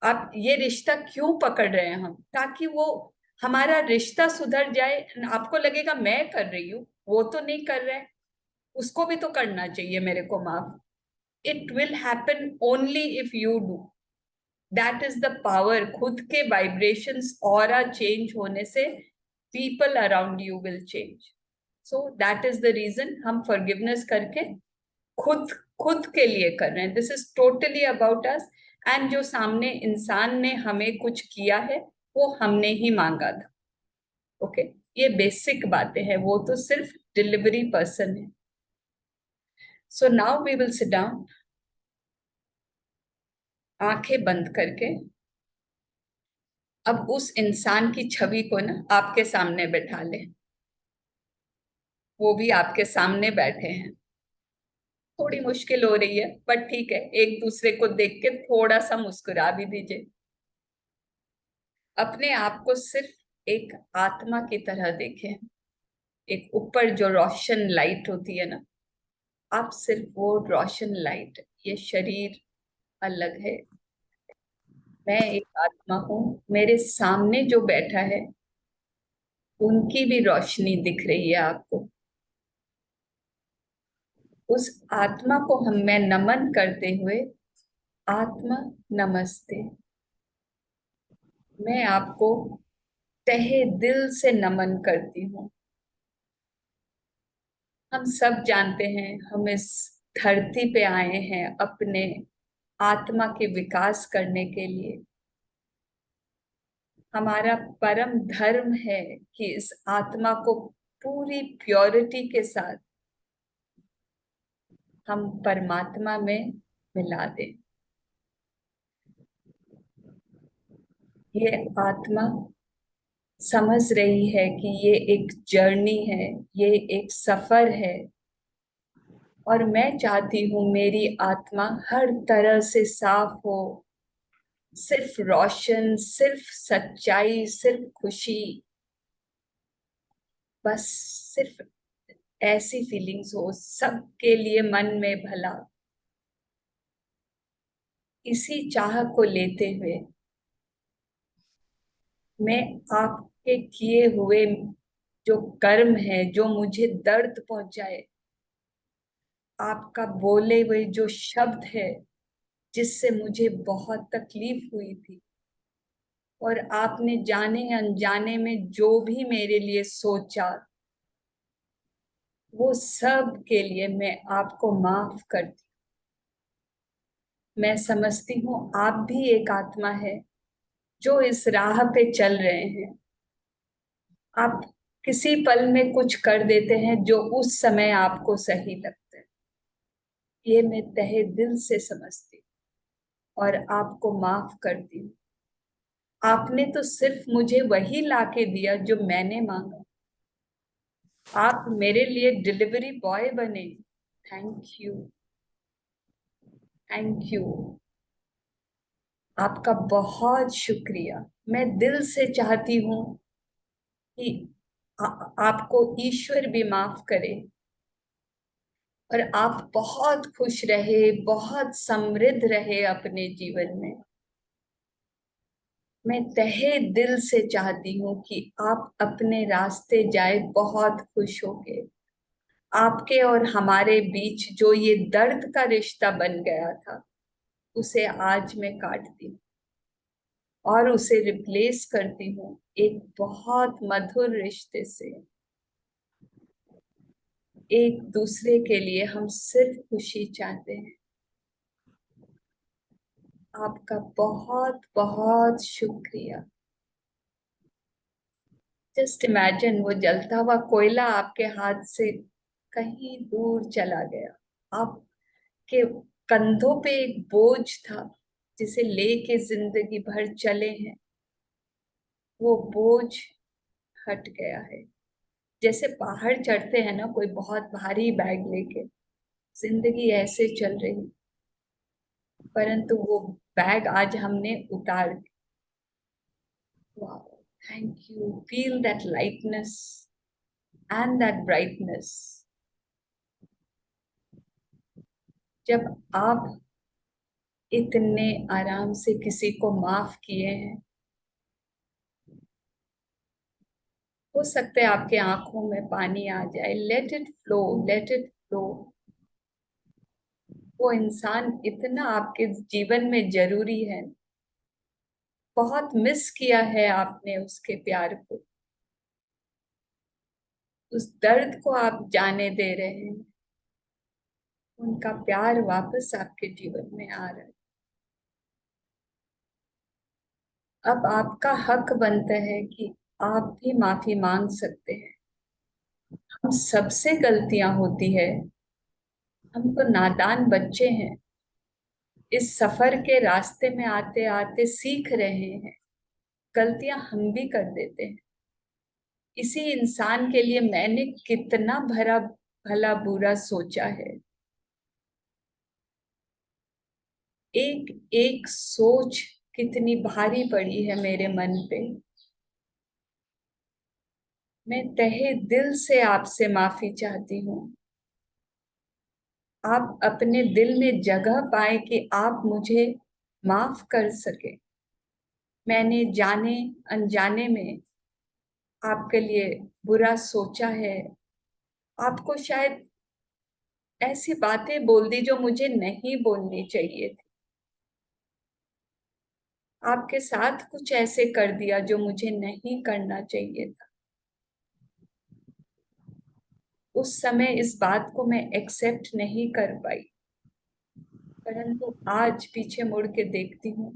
Speaker 1: आप ये रिश्ता क्यों पकड़ रहे हैं हम? ताकि वो हमारा रिश्ता सुधर जाए। आपको लगेगा मैं कर रही हूँ, वो तो नहीं कर रहा है, उसको भी तो करना चाहिए मेरे को माफ। It will happen only if you do. That is the power. खुद के वाइब्रेशंस ऑरा चेंज होने से people around you will change. So that is the reason हम forgiveness करके खुद के लिए कर रहे हैं। This is totally about us. And जो सामने इंसान ने हमें कुछ किया है वो हमने ही मांगा था। ओके, ये बेसिक बातें हैं, वो तो सिर्फ डिलीवरी पर्सन है। So now we will sit down, आंखें बंद करके अब उस इंसान की छवि को ना आपके सामने बैठा लें। वो भी आपके सामने बैठे हैं। थोड़ी मुश्किल हो रही है बट ठीक है, एक दूसरे को देख के थोड़ा सा मुस्कुरा भी दीजिए। अपने आप को सिर्फ एक आत्मा की तरह देखें, एक ऊपर जो रोशन लाइट होती है ना, आप सिर्फ वो रोशन लाइट। ये शरीर अलग है, मैं एक आत्मा हूं। मेरे सामने जो बैठा है उनकी भी रोशनी दिख रही है आपको। उस आत्मा को मैं नमन करते हुए, आत्मा नमस्ते, मैं आपको तहे दिल से नमन करती हूँ। हम सब जानते हैं हम इस धरती पे आए हैं अपने आत्मा के विकास करने के लिए। हमारा परम धर्म है कि इस आत्मा को पूरी प्योरिटी के साथ हम परमात्मा में मिला दें। ये आत्मा समझ रही है कि ये एक जर्नी है, ये एक सफर है, और मैं चाहती हूँ मेरी आत्मा हर तरह से साफ हो, सिर्फ रोशन, सिर्फ सच्चाई, सिर्फ खुशी। बस सिर्फ ऐसी फीलिंग्स हो सबके लिए मन में भला, इसी चाह को लेते हुए मैं आपके किए हुए जो कर्म है, जो मुझे दर्द पहुंचाए, आपका बोले हुए जो शब्द है जिससे मुझे बहुत तकलीफ हुई थी, और आपने जाने अनजाने में जो भी मेरे लिए सोचा, वो सब के लिए मैं आपको माफ करती। मैं समझती हूँ आप भी एक आत्मा है जो इस राह पे चल रहे हैं। आप किसी पल में कुछ कर देते हैं जो उस समय आपको सही लगता है, ये मैं तहे दिल से समझती हूँ और आपको माफ करती हूँ। आपने तो सिर्फ मुझे वही लाके दिया जो मैंने मांगा। आप मेरे लिए डिलीवरी बॉय बने। Thank you, thank you. आपका बहुत शुक्रिया। मैं दिल से चाहती हूँ कि आपको ईश्वर भी माफ करे और आप बहुत खुश रहे, बहुत समृद्ध रहे अपने जीवन में। मैं तहे दिल से चाहती हूँ कि आप अपने रास्ते जाए बहुत खुश होके। आपके और हमारे बीच जो ये दर्द का रिश्ता बन गया था, उसे आज मैं काटती हूँ और उसे रिप्लेस करती हूँ एक बहुत मधुर रिश्ते से। एक दूसरे के लिए हम सिर्फ खुशी चाहते हैं। आपका बहुत बहुत शुक्रिया। जस्ट इमेजिन वो जलता हुआ कोयला आपके हाथ से कहीं दूर चला गया। आपके कंधों पे एक बोझ था जिसे लेके जिंदगी भर चले हैं, वो बोझ हट गया है। जैसे पहाड़ चढ़ते हैं ना कोई बहुत भारी बैग लेके, जिंदगी ऐसे चल रही, परंतु वो बैग आज हमने उतार दिया। Wow, thank you. Feel that lightness and that brightness. जब आप इतने आराम से किसी को माफ किए हैं, हो सकता है आपके आंखों में पानी आ जाए। Let it flow, let it flow. वो इंसान इतना आपके जीवन में जरूरी है, बहुत मिस किया है आपने उसके प्यार को, उस दर्द को आप जाने दे रहे हैं। उनका प्यार वापस आपके जीवन में आ रहा है। अब आपका हक बनता है कि आप भी माफी मांग सकते हैं। हम सबसे गलतियां होती है, हम तो नादान बच्चे हैं, इस सफर के रास्ते में आते आते सीख रहे हैं, गलतियां हम भी कर देते हैं। इसी इंसान के लिए मैंने कितना भरा भला बुरा सोचा है। एक एक सोच कितनी भारी पड़ी है मेरे मन पे। मैं तहे दिल से आपसे माफी चाहती हूँ। आप अपने दिल में जगह पाए कि आप मुझे माफ कर सके। मैंने जाने अनजाने में आपके लिए बुरा सोचा है, आपको शायद ऐसी बातें बोल दी जो मुझे नहीं बोलनी चाहिए थी, आपके साथ कुछ ऐसे कर दिया जो मुझे नहीं करना चाहिए था। उस समय इस बात को मैं एक्सेप्ट नहीं कर पाई, परंतु आज पीछे मुड़ के देखती हूँ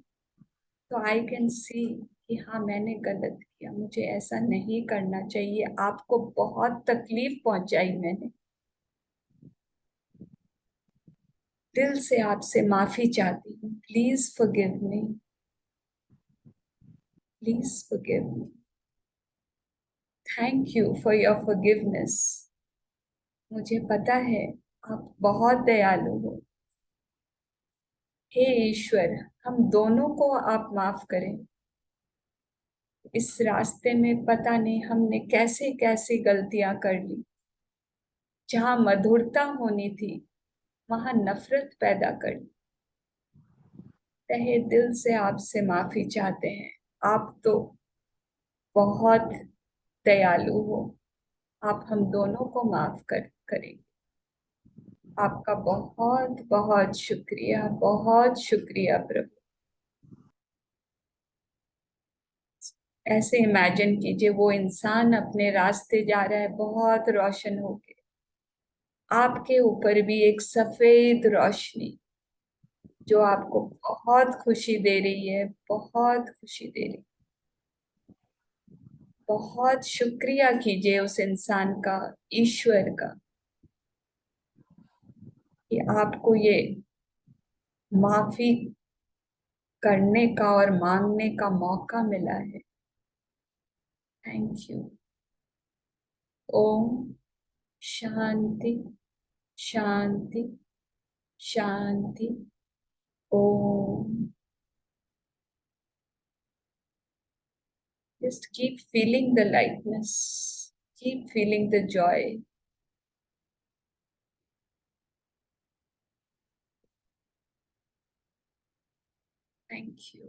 Speaker 1: तो आई कैन सी कि हाँ मैंने गलत किया, मुझे ऐसा नहीं करना चाहिए। आपको बहुत तकलीफ पहुंचाई मैंने। दिल से आपसे माफी चाहती हूँ। Please forgive me, please forgive me. Thank you for your forgiveness. मुझे पता है आप बहुत दयालु हो। हे ईश्वर, हम दोनों को आप माफ करें। इस रास्ते में पता नहीं हमने कैसे कैसे गलतियां कर ली। जहां मधुरता होनी थी वहां नफरत पैदा कर ली। तहे दिल से आपसे माफी चाहते हैं। आप तो बहुत दयालु हो। आप हम दोनों को माफ करेंगे। आपका बहुत बहुत शुक्रिया, बहुत शुक्रिया प्रभु। ऐसे इमेजिन कीजिए वो इंसान अपने रास्ते जा रहा है बहुत रोशन होके, आपके ऊपर भी एक सफेद रोशनी जो आपको बहुत खुशी दे रही है, बहुत खुशी दे रही है। बहुत शुक्रिया कीजिए उस इंसान का, ईश्वर का, कि आपको ये माफी करने का और मांगने का मौका मिला है। Thank you. ओम शांति शांति शांति। ओम। Just keep feeling the lightness, keep feeling the joy. Thank you.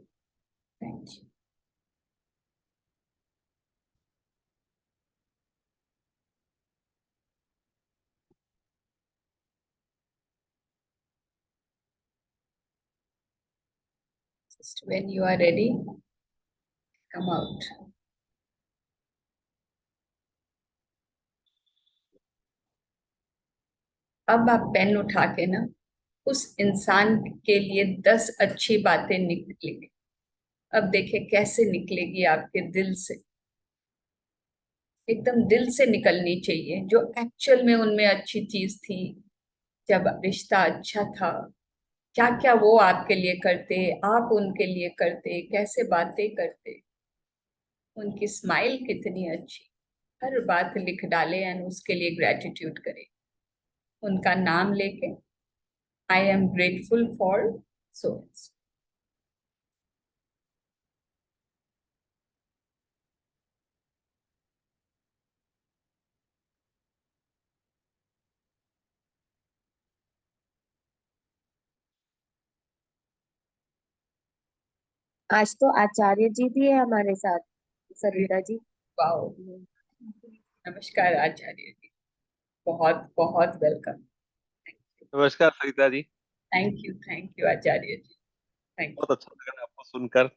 Speaker 1: Thank you. Just when you are ready, come out. अब आप पेन उठा के ना उस इंसान के लिए 10 अच्छी बातें निकलेंगी। अब देखिए कैसे निकलेगी आपके दिल से, एकदम दिल से निकलनी चाहिए जो एक्चुअल में उनमें अच्छी चीज थी। जब रिश्ता अच्छा था, क्या क्या वो आपके लिए करते, आप उनके लिए करते, कैसे बातें करते, उनकी स्माइल कितनी अच्छी। हर बात लिख डाले एंड उसके लिए ग्रेटिट्यूड करें। उनका नाम लेके I am grateful for so.
Speaker 8: आज तो आचार्य जी भी है हमारे साथ, सरिता जी।
Speaker 1: वाओ। नमस्कार आचार्य जी, बहुत बहुत वेलकम।
Speaker 10: नमस्कार Sarita ji.
Speaker 1: Thank you Acharya ji, thank
Speaker 10: बहुत अच्छा लगा आपको सुनकर।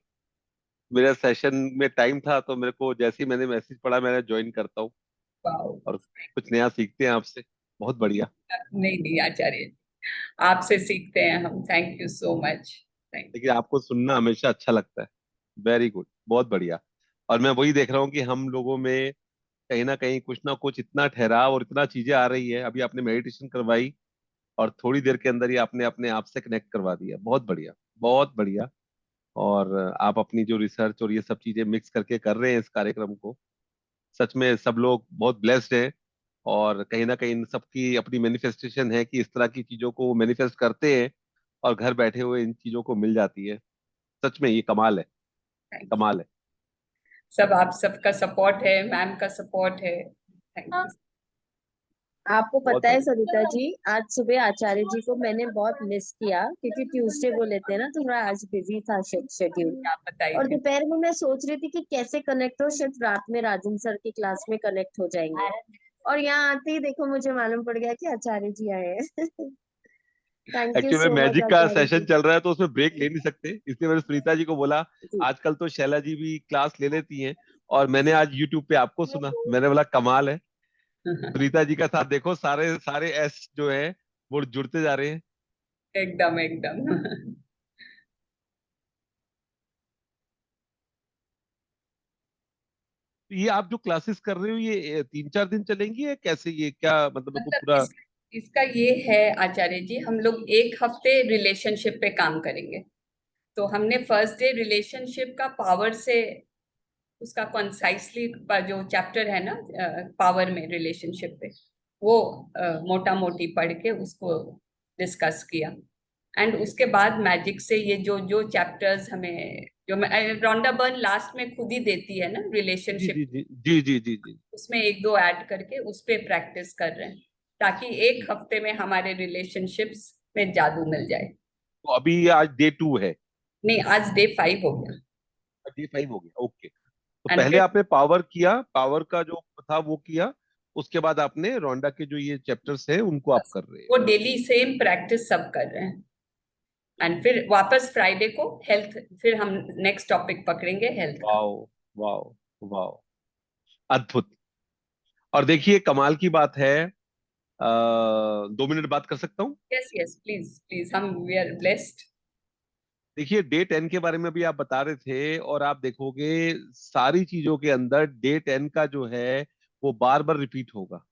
Speaker 10: मेरे सेशन में टाइम था तो मेरे को जैसे ही मैंने मैसेज पढ़ा मैंने ज्वाइन करता हूँ
Speaker 1: यू। वाओ।
Speaker 10: और कुछ नया सीखते हैं आपसे। बहुत बढ़िया।
Speaker 1: नहीं नहीं आचार्य जी, आपसे सीखते हैं हम। Thank you so much. Thank
Speaker 10: लेकिन आपको सुनना हमेशा अच्छा लगता है। वेरी गुड, बहुत बढ़िया। और मैं वही देख रहा हूँ कि हम लोगों में कहीं ना कुछ इतना ठहराव और इतना चीजें आ रही है। अभी आपने मेडिटेशन करवाई और थोड़ी देर के अंदर ही आपने अपने आप से कनेक्ट करवा दिया। बहुत बढ़िया, बहुत बढ़िया। और आप अपनी जो रिसर्च और ये सब चीजें मिक्स करके कर रहे हैं इस कार्यक्रम को, सच में सब लोग बहुत ब्लेस्ड हैं। और कहीं ना कहीं इन सबकी अपनी मैनिफेस्टेशन है कि इस तरह की चीजों को वो मैनिफेस्ट करते हैं और घर बैठे हुए इन चीजों को मिल जाती है। सच में ये कमाल है,
Speaker 1: यू।
Speaker 10: कमाल है।
Speaker 1: सब आप सबका सपोर्ट है, मैम का सपोर्ट है। Thank you.
Speaker 8: आपको
Speaker 10: बहुत
Speaker 8: पता है
Speaker 10: बढ़िया।
Speaker 8: सरिता जी, आज सुबह आचार्य जी को मैंने बहुत मिस किया, क्योंकि ट्यूसडे वो लेते हैं ना, तो मैं आज बिजी था शेड्यूल।
Speaker 1: आप बताइए
Speaker 8: और
Speaker 1: थे।
Speaker 8: दोपहर में मैं सोच रही थी कि कैसे कनेक्ट हो, शायद रात में राजन सर की क्लास में कनेक्ट हो जाएंगे। और यहाँ आते ही देखो मुझे मालूम पड़ गया कि आचार्य जी आए हैं। Thank you
Speaker 10: actually
Speaker 8: so much
Speaker 10: magic का
Speaker 8: आचार्य
Speaker 10: सेशन
Speaker 8: जी।
Speaker 10: चल रहा है तो उसमें ब्रेक ले नहीं सकते, इसलिए मैंने सुनीता जी को बोला।
Speaker 8: जी।
Speaker 10: आजकल तो शैला जी भी क्लास ले लेती हैं और मैंने आज यूट्यूब पे आपको सुना। मैंने बोला कमाल है। सुनीता जी का साथ देखो, सारे सारे एस जो है वो जुड़ते जा रहे हैं।
Speaker 1: एकदम एकदम।
Speaker 10: तो ये आप जो क्लासेस कर रहे हो ये 3-4 दिन चलेंगी या कैसे, ये क्या मतलब मेरे को
Speaker 1: मतलब
Speaker 10: पूरा।
Speaker 1: इसका ये है आचार्य जी, हम लोग एक हफ्ते रिलेशनशिप पे काम करेंगे। तो हमने फर्स्ट डे रिलेशनशिप का पावर से, उसका कॉन्साइसली जो चैप्टर है ना पावर में रिलेशनशिप पे, वो मोटा मोटी पढ़ के उसको डिस्कस किया। एंड उसके बाद मैजिक से ये जो जो चैप्टर्स हमें जो रोंडा बर्न लास्ट में खुद ही देती है ना
Speaker 10: जी
Speaker 1: रिलेशनशिप,
Speaker 10: जी जी जी जी जी जी।
Speaker 1: उसमें एक दो ऐड करके उस पे प्रैक्टिस कर रहे हैं, ताकि एक हफ्ते में हमारे रिलेशनशिप्स में जादू मिल जाए।
Speaker 10: तो अभी आज डे 2 है?
Speaker 1: नहीं, आज डे 5 हो गया।
Speaker 10: डे 5 हो गया, ओके। तो
Speaker 1: एंड
Speaker 10: पहले
Speaker 1: फिर
Speaker 10: आपने पावर किया, पावर का जो था वो किया, उसके बाद आपने रोंडा के जो ये चैप्टर्स हैं उनको आप कर रहे हैं।
Speaker 1: वो डेली सेम प्रैक्टिस सब कर रहे हैं। एंड फिर वापस फ्राइडे को हेल्थ, फिर हम नेक्स्ट टॉपिक पकड़ेंगे हेल्थ का।
Speaker 10: वाओ, वाओ, वाओ, अद्भुत। और देखिए कमाल की बात है, 2 मिनट बात कर सकता हूँ?
Speaker 1: यस यस, प्लीज प्लीज, हम वी आर ब्लेस्ड।
Speaker 10: देखिए डे 10 के बारे में भी आप बता रहे थे, और आप देखोगे सारी चीजों के अंदर डे 10 का जो है वो बार बार रिपीट होगा।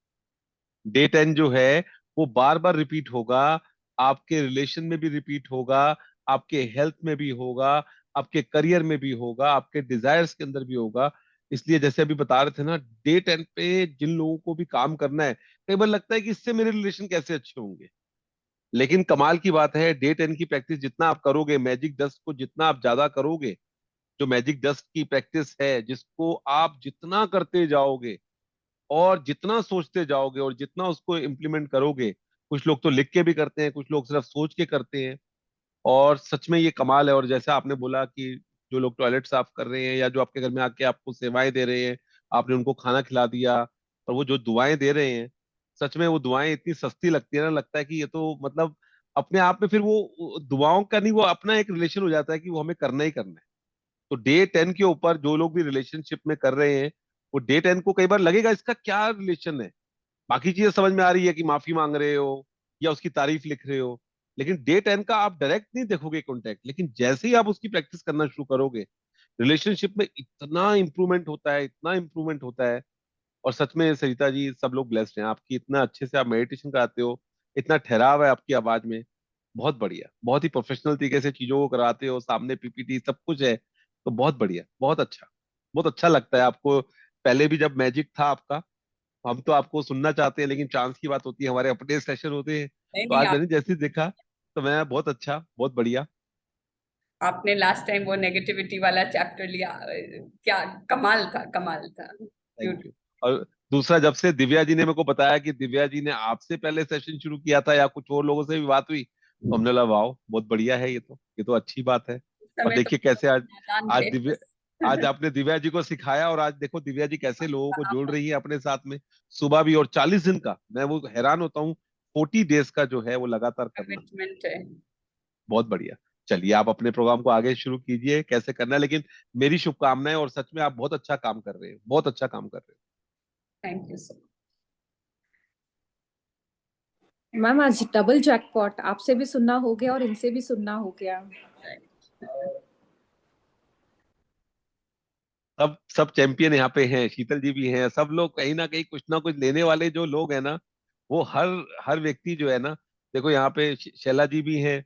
Speaker 10: डे 10 जो है वो बार बार रिपीट होगा, आपके रिलेशन में भी रिपीट होगा, आपके हेल्थ में भी होगा, आपके करियर में भी होगा, आपके डिजायर्स के अंदर भी होगा। इसलिए जैसे अभी बता रहे थे ना, डे 10 पे जिन लोगों को भी काम करना है, कई बार लगता है कि इससे मेरे रिलेशन कैसे अच्छे होंगे। लेकिन कमाल की बात है, डे 10 की प्रैक्टिस जितना आप करोगे, मैजिक डस्ट को जितना आप ज्यादा करोगे, जो मैजिक डस्ट की प्रैक्टिस है जिसको आप जितना करते जाओगे और जितना सोचते जाओगे और जितना उसको इम्प्लीमेंट करोगे, कुछ लोग तो लिख के भी करते हैं, कुछ लोग सिर्फ सोच के करते हैं, और सच में ये कमाल है। और जैसा आपने बोला कि जो लोग टॉयलेट साफ कर रहे हैं या जो आपके घर में आके आपको सेवाएं दे रहे हैं, आपने उनको खाना खिला दिया, और वो जो दुआएं दे रहे हैं, सच में वो दुआएं इतनी सस्ती लगती है ना, लगता है कि ये तो मतलब अपने आप में फिर वो दुआओं का नहीं, वो अपना एक रिलेशन हो जाता है कि वो हमें करना ही करना है। तो डे 10 के ऊपर जो लोग भी रिलेशनशिप में कर रहे हैं, वो डे 10 को कई बार लगेगा इसका क्या रिलेशन है, बाकी चीजें समझ में आ रही है कि माफी मांग रहे हो या उसकी तारीफ लिख रहे हो, लेकिन डे 10 का आप डायरेक्ट नहीं देखोगे कॉन्टेक्ट, लेकिन जैसे ही आप उसकी प्रैक्टिस करना शुरू करोगे, रिलेशनशिप में इतना इंप्रूवमेंट होता है, इतना इंप्रूवमेंट होता है। और सच में सरिता जी, सब लोग ब्लेस्ड हैं आपकी, इतना अच्छे से आप मेडिटेशन कराते हो, इतना ठहराव है आपकी आवाज में, बहुत बढ़िया, बहुत ही प्रोफेशनल तरीके से चीजों को कराते हो, सामने पीपीटी सब कुछ है, तो बहुत बढ़िया, बहुत अच्छा, बहुत अच्छा लगता है आपको। पहले भी जब मैजिक था आपका, हम तो आपको सुनना चाहते हैं, लेकिन चांस की बात होती है, हमारे अपने सेशन होते हैं,
Speaker 1: नहीं
Speaker 10: तो
Speaker 1: नहीं,
Speaker 10: आज मैंने जैसे ही देखा तो मैं बहुत अच्छा, बहुत बढ़िया।
Speaker 1: आपने लास्ट टाइम वो नेगेटिविटी वाला चैप्टर लिया, क्या कमाल था, कमाल था।
Speaker 10: Thank you. और दूसरा, जब से दिव्या जी ने मेरे को बताया कि दिव्या जी ने आपसे पहले सेशन शुरू किया था या कुछ और लोगों से भी बात हुई, तो हमने लगा वाह, बहुत बढ़िया है, ये तो अच्छी बात है।
Speaker 1: उस
Speaker 10: और
Speaker 1: समय तो
Speaker 10: देखिए कैसे आज,
Speaker 1: नादान
Speaker 10: आज
Speaker 1: थे।
Speaker 10: दिव्या आज आपने दिव्या जी को सिखाया, और आज देखो दिव्या जी कैसे लोगों को जोड़ रही है अपने साथ में, सुबह भी, और 40 दिन का, मैं वो हैरान होता हूँ, 40 डेज का जो है वो लगातार करना,
Speaker 1: कमिटमेंट है।
Speaker 10: बहुत बढ़िया। चलिए आप अपने प्रोग्राम को आगे शुरू कीजिए, कैसे करना है, लेकिन मेरी शुभकामनाएं, और सच में आप बहुत अच्छा काम कर रहे हैं, बहुत अच्छा काम कर रहे
Speaker 1: थैंक यू सो
Speaker 11: मैम आज डबल जैकपॉट, आपसे भी सुनना हो गया और इनसे भी सुनना हो गया।
Speaker 1: मच।
Speaker 10: सब सब चैंपियन यहाँ पे हैं, शीतल जी भी हैं, सब लोग कहीं ना कुछ लेने वाले जो लोग हैं ना, वो हर हर व्यक्ति जो है ना, देखो यहाँ पे शैला जी भी हैं,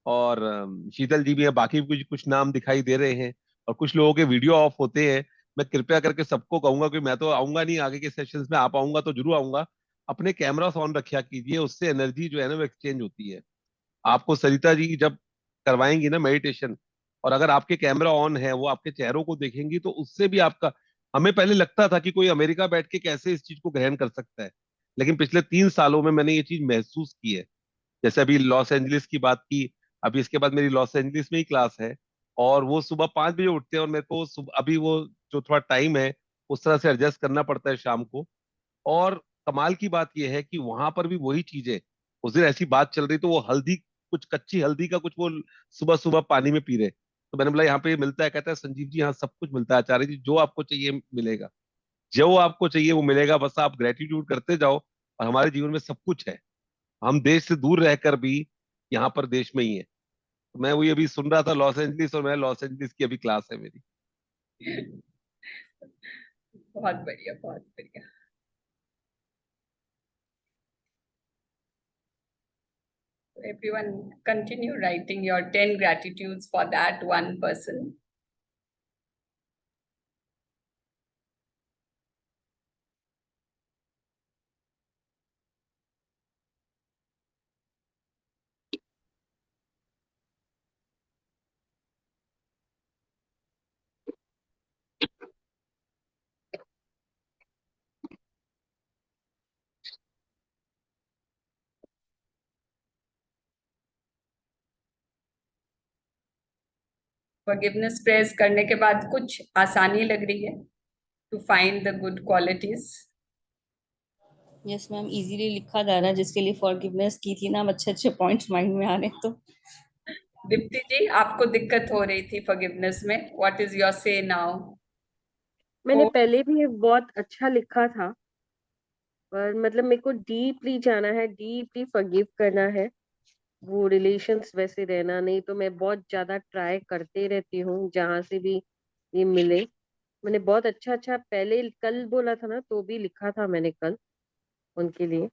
Speaker 10: और शीतल जी भी हैं, बाकी भी कुछ कुछ नाम दिखाई दे रहे हैं, और कुछ लोगों के वीडियो ऑफ होते हैं। मैं कृपया करके सबको कहूंगा कि मैं तो आऊंगा नहीं आगे के सेशंस में, आप आऊंगा तो जरूर आऊंगा, अपने कैमरा ऑन रखा कीजिए, उससे एनर्जी जो है ना वो एक्सचेंज होती है। आपको सरिता जी जब करवाएंगी ना मेडिटेशन, और अगर आपके कैमरा ऑन है, वो आपके चेहरों को देखेंगी, तो उससे भी आपका, हमें पहले लगता था कि कोई अमेरिका बैठ के कैसे इस चीज को ग्रहण कर सकता है, लेकिन पिछले 3 सालों में मैंने ये चीज महसूस की है। जैसे अभी लॉस एंजलिस की बात की, अभी इसके बाद मेरी लॉस एंजलिस में ही क्लास है, और वो सुबह 5 बजे उठते हैं, और मेरे को अभी वो जो थोड़ा टाइम है उस तरह से एडजस्ट करना पड़ता है शाम को। और कमाल की बात यह है कि वहां पर भी वही चीजें, उस दिन ऐसी बात चल रही, तो वो हल्दी, कुछ कच्ची हल्दी का कुछ वो सुबह सुबह पानी में पी रहे, तो मैंने बोला यहाँ पे मिलता है, कहता है संजीव जी यहाँ सब कुछ मिलता है आचार्य जी, जो आपको चाहिए मिलेगा, जो आपको चाहिए वो मिलेगा, बस आप ग्रेटिट्यूड करते जाओ, और हमारे जीवन में सब कुछ है। हम देश से दूर रहकर भी यहाँ पर देश में ही है। तो मैं वही अभी सुन रहा था लॉस एंजलिस, और मैं लॉस एंजलिस की अभी क्लास है मेरी।
Speaker 1: बहुत बढ़िया, बहुत बढ़िया। Everyone, continue writing your 10 gratitudes for that one person. Forgiveness prayers करने के बाद कुछ आसानी लग रही है to find the good qualities?
Speaker 4: Yes ma'am, easily लिखा जा रहा है, जिसके लिए फॉरगिवनेस की थी ना, अच्छे अच्छे पॉइंट्स माइंड में आ रहे हैं। तो
Speaker 1: दीप्ति जी, आपको दिक्कत हो रही थी फॉरगिवनेस में, व्हाट इज योर से नाउ?
Speaker 2: मैंने पहले भी बहुत अच्छा लिखा था, पर मतलब मेरे को डीपली जाना है, डीपली फॉरगिव करना है, वो रिलेशंस वैसे रहना नहीं। तो मैं बहुत ज्यादा ट्राई करते रहती हूँ जहां से भी ये मिले। मैंने बहुत अच्छा अच्छा पहले कल बोला था ना, तो भी लिखा था मैंने कल उनके लिए।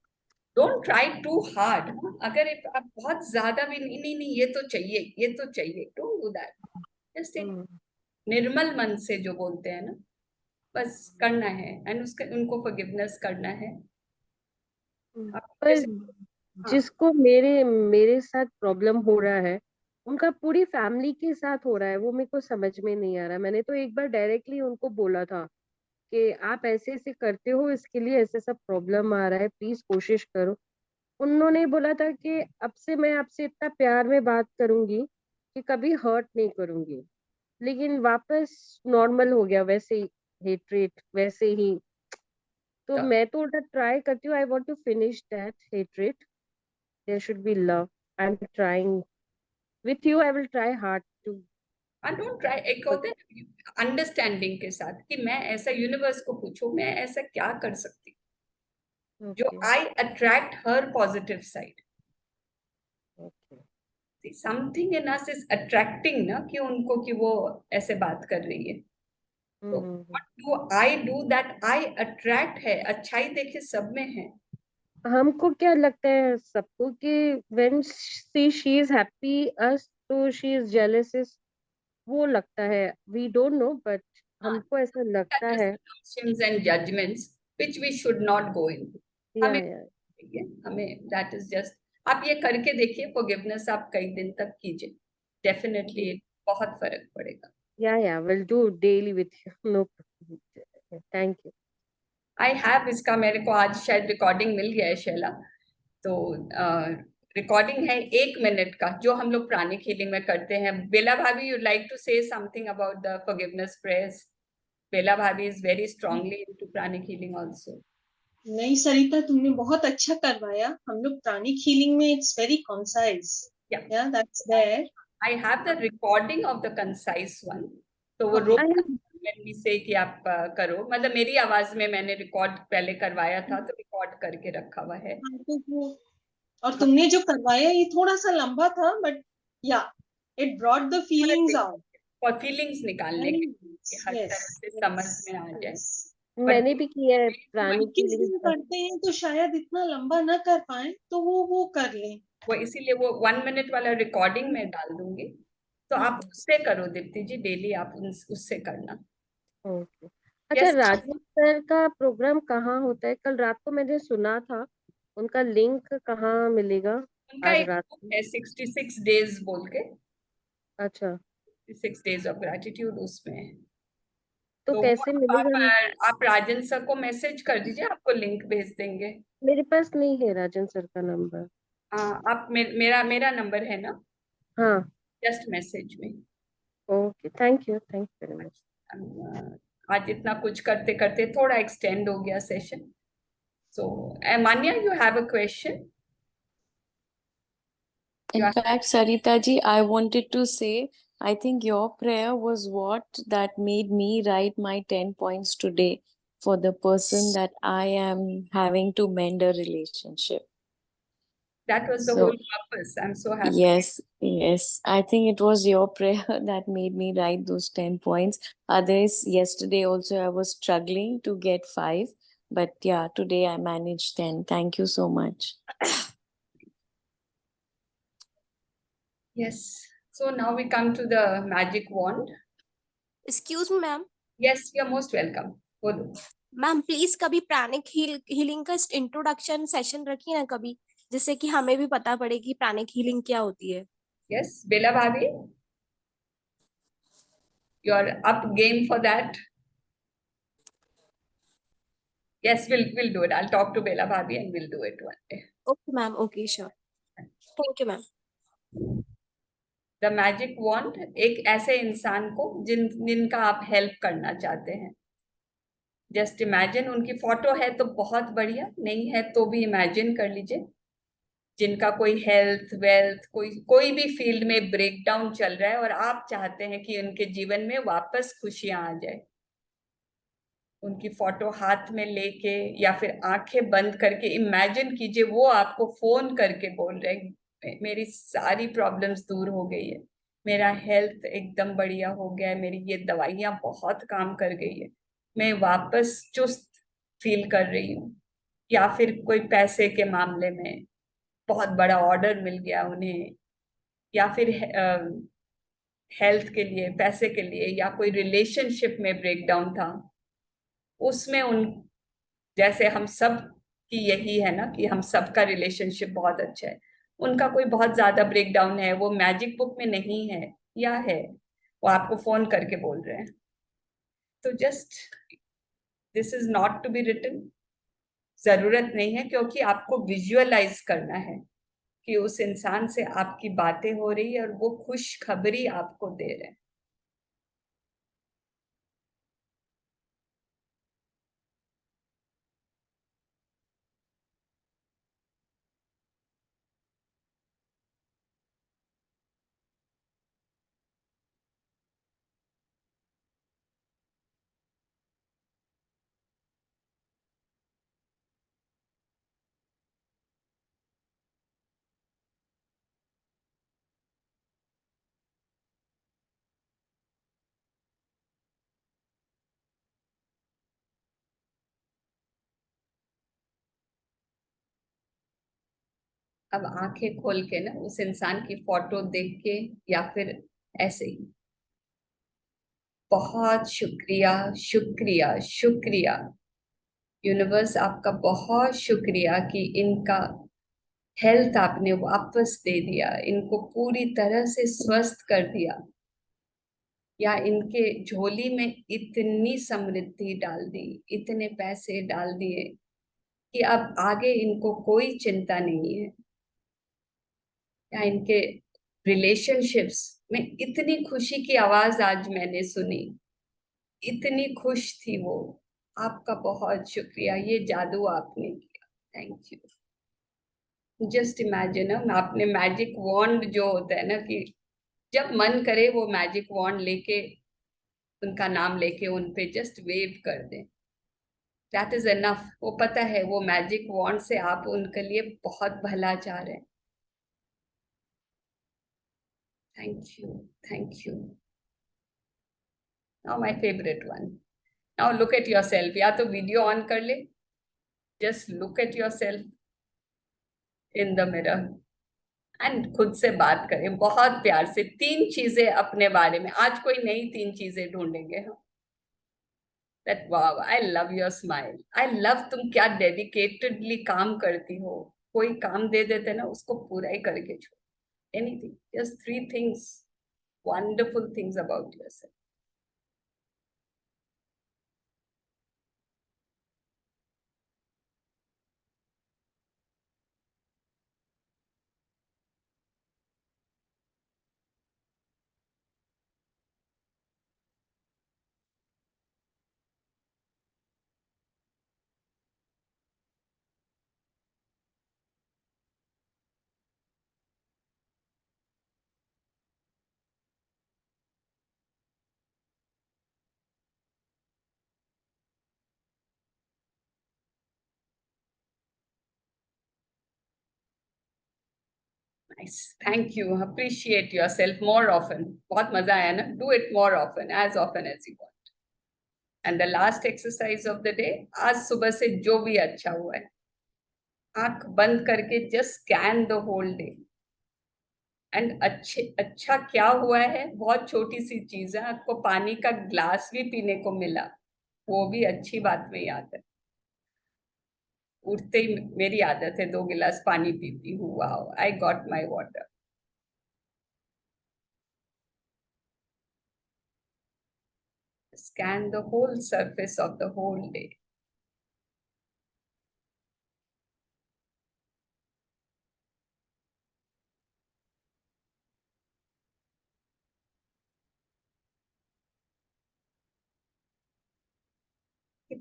Speaker 1: Don't try too hard. अगर आप बहुत ज्यादा भी नहीं नहीं नहीं ये तो चाहिए, ये तो चाहिए, डोंट डू दैट। जस्ट एक निर्मल मन से जो बोलते हैं ना, बस करना है एंड उसके उनको फॉरगिवनेस करना है। आप
Speaker 2: पर
Speaker 1: जैसे, हाँ,
Speaker 2: जिसको मेरे मेरे साथ प्रॉब्लम हो रहा है, उनका पूरी फैमिली के साथ हो रहा है, वो मेरे को समझ में नहीं आ रहा। मैंने तो एक बार डायरेक्टली उनको बोला था कि आप ऐसे ऐसे करते हो, इसके लिए ऐसे सब प्रॉब्लम आ रहा है, प्लीज कोशिश करो। उन्होंने बोला था कि अब से मैं आपसे इतना प्यार में बात करूंगी कि कभी हर्ट नहीं करूंगी। लेकिन वापस नॉर्मल हो गया, वैसे ही हेट्रेट वैसे ही। तो मैं तो उल्टा ट्राई करती हूँ, I want to finish that hatred, there should be love. I am trying with you, I will try hard too.
Speaker 1: I don't try, एक होते अंडरस्टैंडिंग के साथ कि मैं ऐसा यूनिवर्स को पूछूं मैं ऐसा क्या कर सकती हूँ जो I attract her positive side. Something in us is attracting ना, कि उनको कि वो ऐसे बात कर रही है। तो what do I do that I attract है, अच्छाई देखिए सब में है।
Speaker 2: हमको क्या लगता है सबको कि व्हेन शी इज हैप्पी अस, तो शी इज जेलस, वो लगता है। वी डोंट नो, बट हमको ऐसा लगता है।
Speaker 1: assumptions and judgments which we should not go into।
Speaker 2: या
Speaker 1: हमें हमें दैट इज जस्ट, आप ये करके देखिए, फॉरगिवनेस आप कई दिन तक कीजिए, डेफिनेटली बहुत फर्क पड़ेगा।
Speaker 2: या will do daily with you, no. Thank you.
Speaker 1: I have इसका, मेरे को आज शायद रिकॉर्डिंग मिल गया है शैला, तो रिकॉर्डिंग है 1 मिनट का जो हम लोग प्राणिक हीलिंग में करते हैं। बेला भाभी, you like to say something about the forgiveness prayers? Bela भाभी is very strongly into pranic healing also.
Speaker 12: नहीं सरिता, तुमने बहुत अच्छा करवाया। हम लोग प्राणिक हीलिंग में it's very concise. Yeah that's there.
Speaker 1: I have the recording of the concise one, तो वो रोक से कि आप करो, मतलब मेरी आवाज में मैंने रिकॉर्ड पहले करवाया था तो रिकॉर्ड करके रखा हुआ है।
Speaker 12: और तुमने जो करवाया ये थोड़ा सा लंबा था, बट या it brought the feelings out,
Speaker 1: और फीलिंग्स निकालने के लिए हर तरह से समझ में आ जाए।
Speaker 2: मैंने भी किया है प्राणिक
Speaker 12: किस
Speaker 2: हीलिंग
Speaker 12: दिन करते हैं तो शायद इतना लंबा ना कर पाए, तो वो कर लें।
Speaker 1: वो इसीलिए वो 1 मिनट वाला रिकॉर्डिंग में डाल दूंगी, तो आप उससे करो दीप्ति जी, डेली आप उससे करना।
Speaker 2: ओके। अच्छा, राजेश सर का प्रोग्राम कहाँ होता है? कल रात को मैंने सुना था, उनका लिंक कहाँ मिलेगा?
Speaker 1: उनका
Speaker 2: आज
Speaker 1: एक
Speaker 2: रात
Speaker 1: book है 66 डेज बोल के।
Speaker 2: अच्छा,
Speaker 1: 66 डेज ऑफ ग्रेटिट्यूड उसमें है।
Speaker 2: तो कैसे मिलेगा?
Speaker 1: आप राजन सर को मैसेज कर दीजिए, आपको लिंक भेज देंगे।
Speaker 2: मेरे पास नहीं है राजन सर का नंबर।
Speaker 1: आप मेरा नंबर है ना,
Speaker 2: हाँ,
Speaker 1: जस्ट मैसेज में।
Speaker 2: Okay, thank you very much.
Speaker 1: आज इतना कुछ करते करते थोड़ा एक्सटेंड हो गया session. So Manya, you have a question?
Speaker 9: In fact, Sarita ji, I wanted to say, I think your prayer was what that made me write my 10 points today for the person that I am having to mend a relationship.
Speaker 1: That was the whole purpose. I'm so happy.
Speaker 9: Yes. I think it was your prayer that made me write those 10 points. Otherwise, yesterday also I was struggling to get 5. But yeah, today I managed 10. Thank you so much.
Speaker 1: Yes. So now we come to the magic wand.
Speaker 13: Excuse me, ma'am.
Speaker 1: Yes, you're most welcome. बोलो।
Speaker 13: Ma'am please कभी pranic healing का introduction session रखिए ना कभी, जिससे कि हमें भी पता पड़े कि प्राणिक हीलिंग क्या होती है।
Speaker 1: Yes, Bella Bhavi, you're up game for that. Yes, we'll do it. I'll talk to Bella Bhavi and we'll do it one day.
Speaker 13: Okay, ma'am. Okay, sure. Thank you, ma'am.
Speaker 1: The magic wand एक ऐसे इंसान को जिनका आप help करना चाहते हैं। Just imagine, उनकी फोटो है तो बहुत बढ़िया, नहीं है तो भी इमेजिन कर लीजिए, जिनका कोई हेल्थ वेल्थ कोई भी फील्ड में ब्रेकडाउन चल रहा है और आप चाहते हैं कि उनके जीवन में वापस खुशियां आ जाए। उनकी फोटो हाथ में लेके या फिर आंखें बंद करके इमेजिन कीजिए वो आपको फोन करके बोल रहे हैं, मेरी सारी प्रॉब्लम्स दूर हो गई है, मेरा हेल्थ एकदम बढ़िया हो गया है, मेरी ये दवाइयां बहुत काम कर गई है, मैं वापस चुस्त फील कर रही हूँ। या फिर कोई पैसे के मामले में बहुत बड़ा ऑर्डर मिल गया उन्हें, या फिर हेल्थ के लिए, पैसे के लिए, या कोई रिलेशनशिप में ब्रेकडाउन था उसमें उन, जैसे हम सब की यही है ना कि हम सबका रिलेशनशिप बहुत अच्छा है, उनका कोई बहुत ज्यादा ब्रेकडाउन है, वो मैजिक बुक में नहीं है या है, वो आपको फोन करके बोल रहे हैं। तो just this is not to be written, जरूरत नहीं है, क्योंकि आपको विजुअलाइज करना है कि उस इंसान से आपकी बातें हो रही है और वो खुशखबरी आपको दे रहे हैं। अब आंखें खोल के ना उस इंसान की फोटो देख के या फिर ऐसे ही, बहुत शुक्रिया, शुक्रिया, शुक्रिया यूनिवर्स, आपका बहुत शुक्रिया कि इनका हेल्थ आपने वापस दे दिया, इनको पूरी तरह से स्वस्थ कर दिया, या इनके झोली में इतनी समृद्धि डाल दी, इतने पैसे डाल दिए कि अब आगे इनको कोई चिंता नहीं है, या इनके रिलेशनशिप्स में इतनी खुशी की आवाज आज मैंने सुनी, इतनी खुश थी वो। आपका बहुत शुक्रिया, ये जादू आपने किया, थैंक यू। जस्ट इमेजिन, आपने मैजिक वॉन्ड जो होता है ना कि जब मन करे वो मैजिक वॉन्ड लेके उनका नाम लेके उन पे जस्ट वेव कर दें, दैट इज एनफ। वो पता है वो मैजिक वॉन्ड से आप उनके लिए बहुत भला चाह रहे हैं। Thank you, thank you. Now my favourite one, now look at yourself, या तो वीडियो ऑन कर ले, just look at yourself in the mirror and खुद से बात करें बहुत प्यार से, 3 चीजें अपने बारे में, आज कोई नई 3 चीजें ढूंढेंगे हम। That wow, I love your smile, I love तुम क्या डेडिकेटेडली काम करती हो, कोई काम दे देते ना उसको पूरा ही करके छोड़, anything, just 3 things, wonderful things about yourself. Nice, thank you, appreciate yourself more often, बहुत मजा आया ना, do it more often, as often as you want. And the last exercise of the day, आज सुबह से जो भी अच्छा हुआ है, आंख बंद करके just scan the whole day, and अच्छा क्या हुआ है, बहुत छोटी सी चीज है, आपको पानी का ग्लास भी पीने को मिला, वो भी अच्छी बात में याद है। उठते ही मेरी आदत है 2 गिलास पानी पीती हूँ, wow, I got my water. Scan the whole surface of the whole day.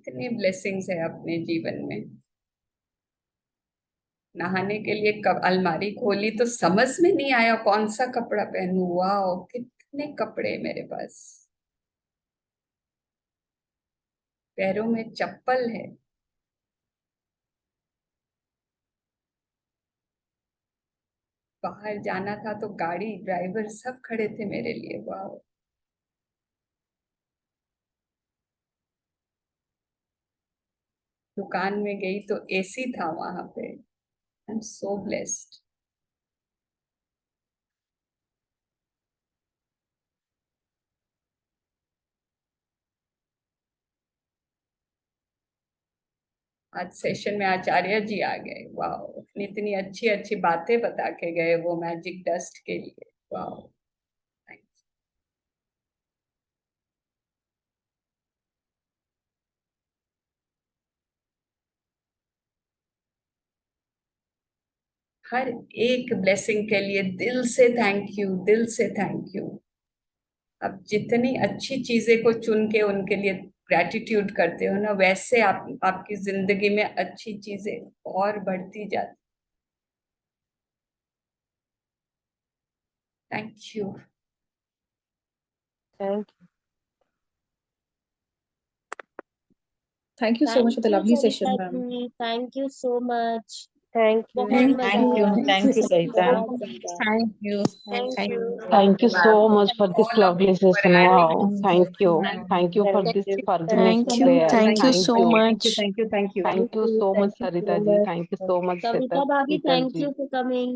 Speaker 1: कितनी ब्लेसिंग्स है अपने जीवन में। नहाने के लिए कब अलमारी खोली तो समझ में नहीं आया कौन सा कपड़ा पहनूं। वाह, कितने कपड़े मेरे पास। पैरों में चप्पल है। बाहर जाना था तो गाड़ी, ड्राइवर सब खड़े थे मेरे लिए। वाह। दुकान में गई तो एसी था वहां पे। आई एम सो ब्लेस्ड। आज सेशन में आचार्य जी आ गए। वाह, इतनी अच्छी अच्छी बातें बता के गए वो मैजिक डस्ट के लिए। वाह। हर एक ब्लेसिंग के लिए दिल से थैंक यू, दिल से थैंक यू। अब जितनी अच्छी चीजें को चुन के उनके लिए ग्रेटिट्यूड करते हो ना, वैसे आपकी जिंदगी में अच्छी चीजें और बढ़ती जाती। Thank you.
Speaker 2: Thank you.
Speaker 11: Thank you so much for the lovely session,
Speaker 8: Sarita
Speaker 11: ma'am.
Speaker 8: ji, thank you so much.
Speaker 2: Thank you.
Speaker 8: बहुत मजा आया।
Speaker 3: Thank you, Sarita.
Speaker 8: बहुत ज्यादा।
Speaker 3: Thank you.
Speaker 8: Thank you.
Speaker 5: Thank you so much for this
Speaker 1: All of
Speaker 5: lovely
Speaker 1: you for
Speaker 5: session.
Speaker 1: adding
Speaker 5: Wow.
Speaker 1: to
Speaker 5: Thank you.
Speaker 1: this.
Speaker 5: Thank you for
Speaker 2: Thank
Speaker 5: this
Speaker 2: you.
Speaker 5: forgiveness
Speaker 9: Thank you.
Speaker 5: prayer.
Speaker 9: Thank you so
Speaker 5: you.
Speaker 9: much.
Speaker 3: Thank you. Thank you.
Speaker 5: Thank you so much, Sarita ji. Thank you so much,
Speaker 8: Kavita Bhabhi,
Speaker 5: Sheetal
Speaker 8: thank
Speaker 5: ji.
Speaker 8: you for coming.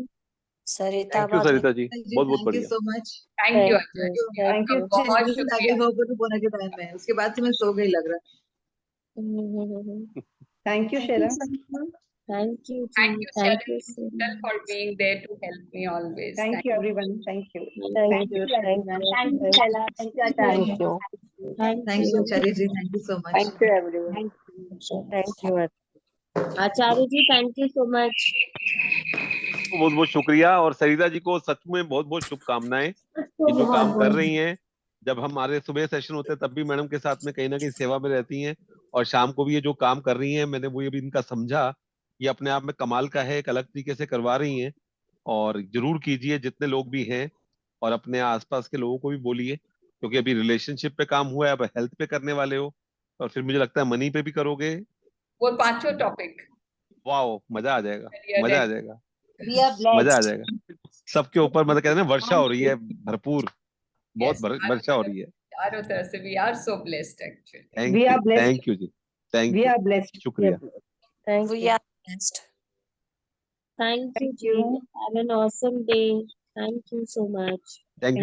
Speaker 4: Sarita
Speaker 10: thank you
Speaker 4: बाबी
Speaker 10: सरिता जी, बहुत बहुत
Speaker 14: thank you
Speaker 10: बढ़िया।
Speaker 14: So much.
Speaker 1: Thank you
Speaker 2: thank you.
Speaker 1: Acharya ji,
Speaker 2: thank
Speaker 14: thank you.
Speaker 1: आपका बहुत
Speaker 14: genuinely आई
Speaker 1: शुक्रिया।
Speaker 14: गई hope to बोलने के टाइम में, उसके बाद से मैं सो गई लग रहा है।
Speaker 3: Thank you,
Speaker 8: Thank you,
Speaker 3: Sheila.
Speaker 8: Sarita. Thank you,
Speaker 1: Thank
Speaker 8: ji.
Speaker 1: you,
Speaker 8: Thank you
Speaker 1: Sharon,
Speaker 8: so
Speaker 1: for
Speaker 8: much.
Speaker 1: being there to help me always.
Speaker 3: Thank you, everyone. Thank you.
Speaker 2: Thank you. Thank you.
Speaker 7: Thank you, Sheila. Thank you, Acharya.
Speaker 5: Thank you.
Speaker 8: Thank
Speaker 14: thank you
Speaker 8: you.
Speaker 14: Acharya ji, thank you so much.
Speaker 3: Thank you, everyone.
Speaker 2: Thank you.
Speaker 8: Acharya ji, thank you so much.
Speaker 10: बहुत बहुत शुक्रिया, और सरिता जी को सच में बहुत बहुत शुभकामनाएं कि जो काम कर रही हैं। जब हमारे सुबह सेशन होते हैं तब भी मैडम के साथ में कहीं ना कहीं सेवा में रहती हैं, और शाम को भी ये जो काम कर रही हैं, मैंने वो ये भी इनका समझा, ये अपने आप में कमाल का है, एक अलग तरीके से करवा रही हैं। और जरूर कीजिए जितने लोग भी हैं, और अपने आसपास के लोगों को भी बोलिए, क्योंकि अभी रिलेशनशिप पे काम हुआ है, अब हेल्थ पे करने वाले हो, और फिर मुझे लगता है मनी पे भी करोगे।
Speaker 1: वो पांचों टॉपिक।
Speaker 10: वाह, मजा आ जाएगा, मजा आ जाएगा,
Speaker 7: We are
Speaker 10: मजा आ
Speaker 7: blessed.
Speaker 10: जाएगा। सबके ऊपर मतलब कहते हैं ना, वर्षा हो रही है भरपूर, बहुत
Speaker 1: Yes,
Speaker 10: वर्षा हो रही है।
Speaker 1: चारों तरफ से we are so blessed actually.
Speaker 3: We are blessed.
Speaker 10: Thank you जी, thank
Speaker 3: We
Speaker 10: you,
Speaker 3: are blessed.
Speaker 10: शुक्रिया।
Speaker 2: Thank
Speaker 4: we
Speaker 2: you.
Speaker 4: Are next.
Speaker 8: Thank you,
Speaker 3: Thank you.
Speaker 8: ji. Have an awesome day. Thank you so much.
Speaker 10: Thank you.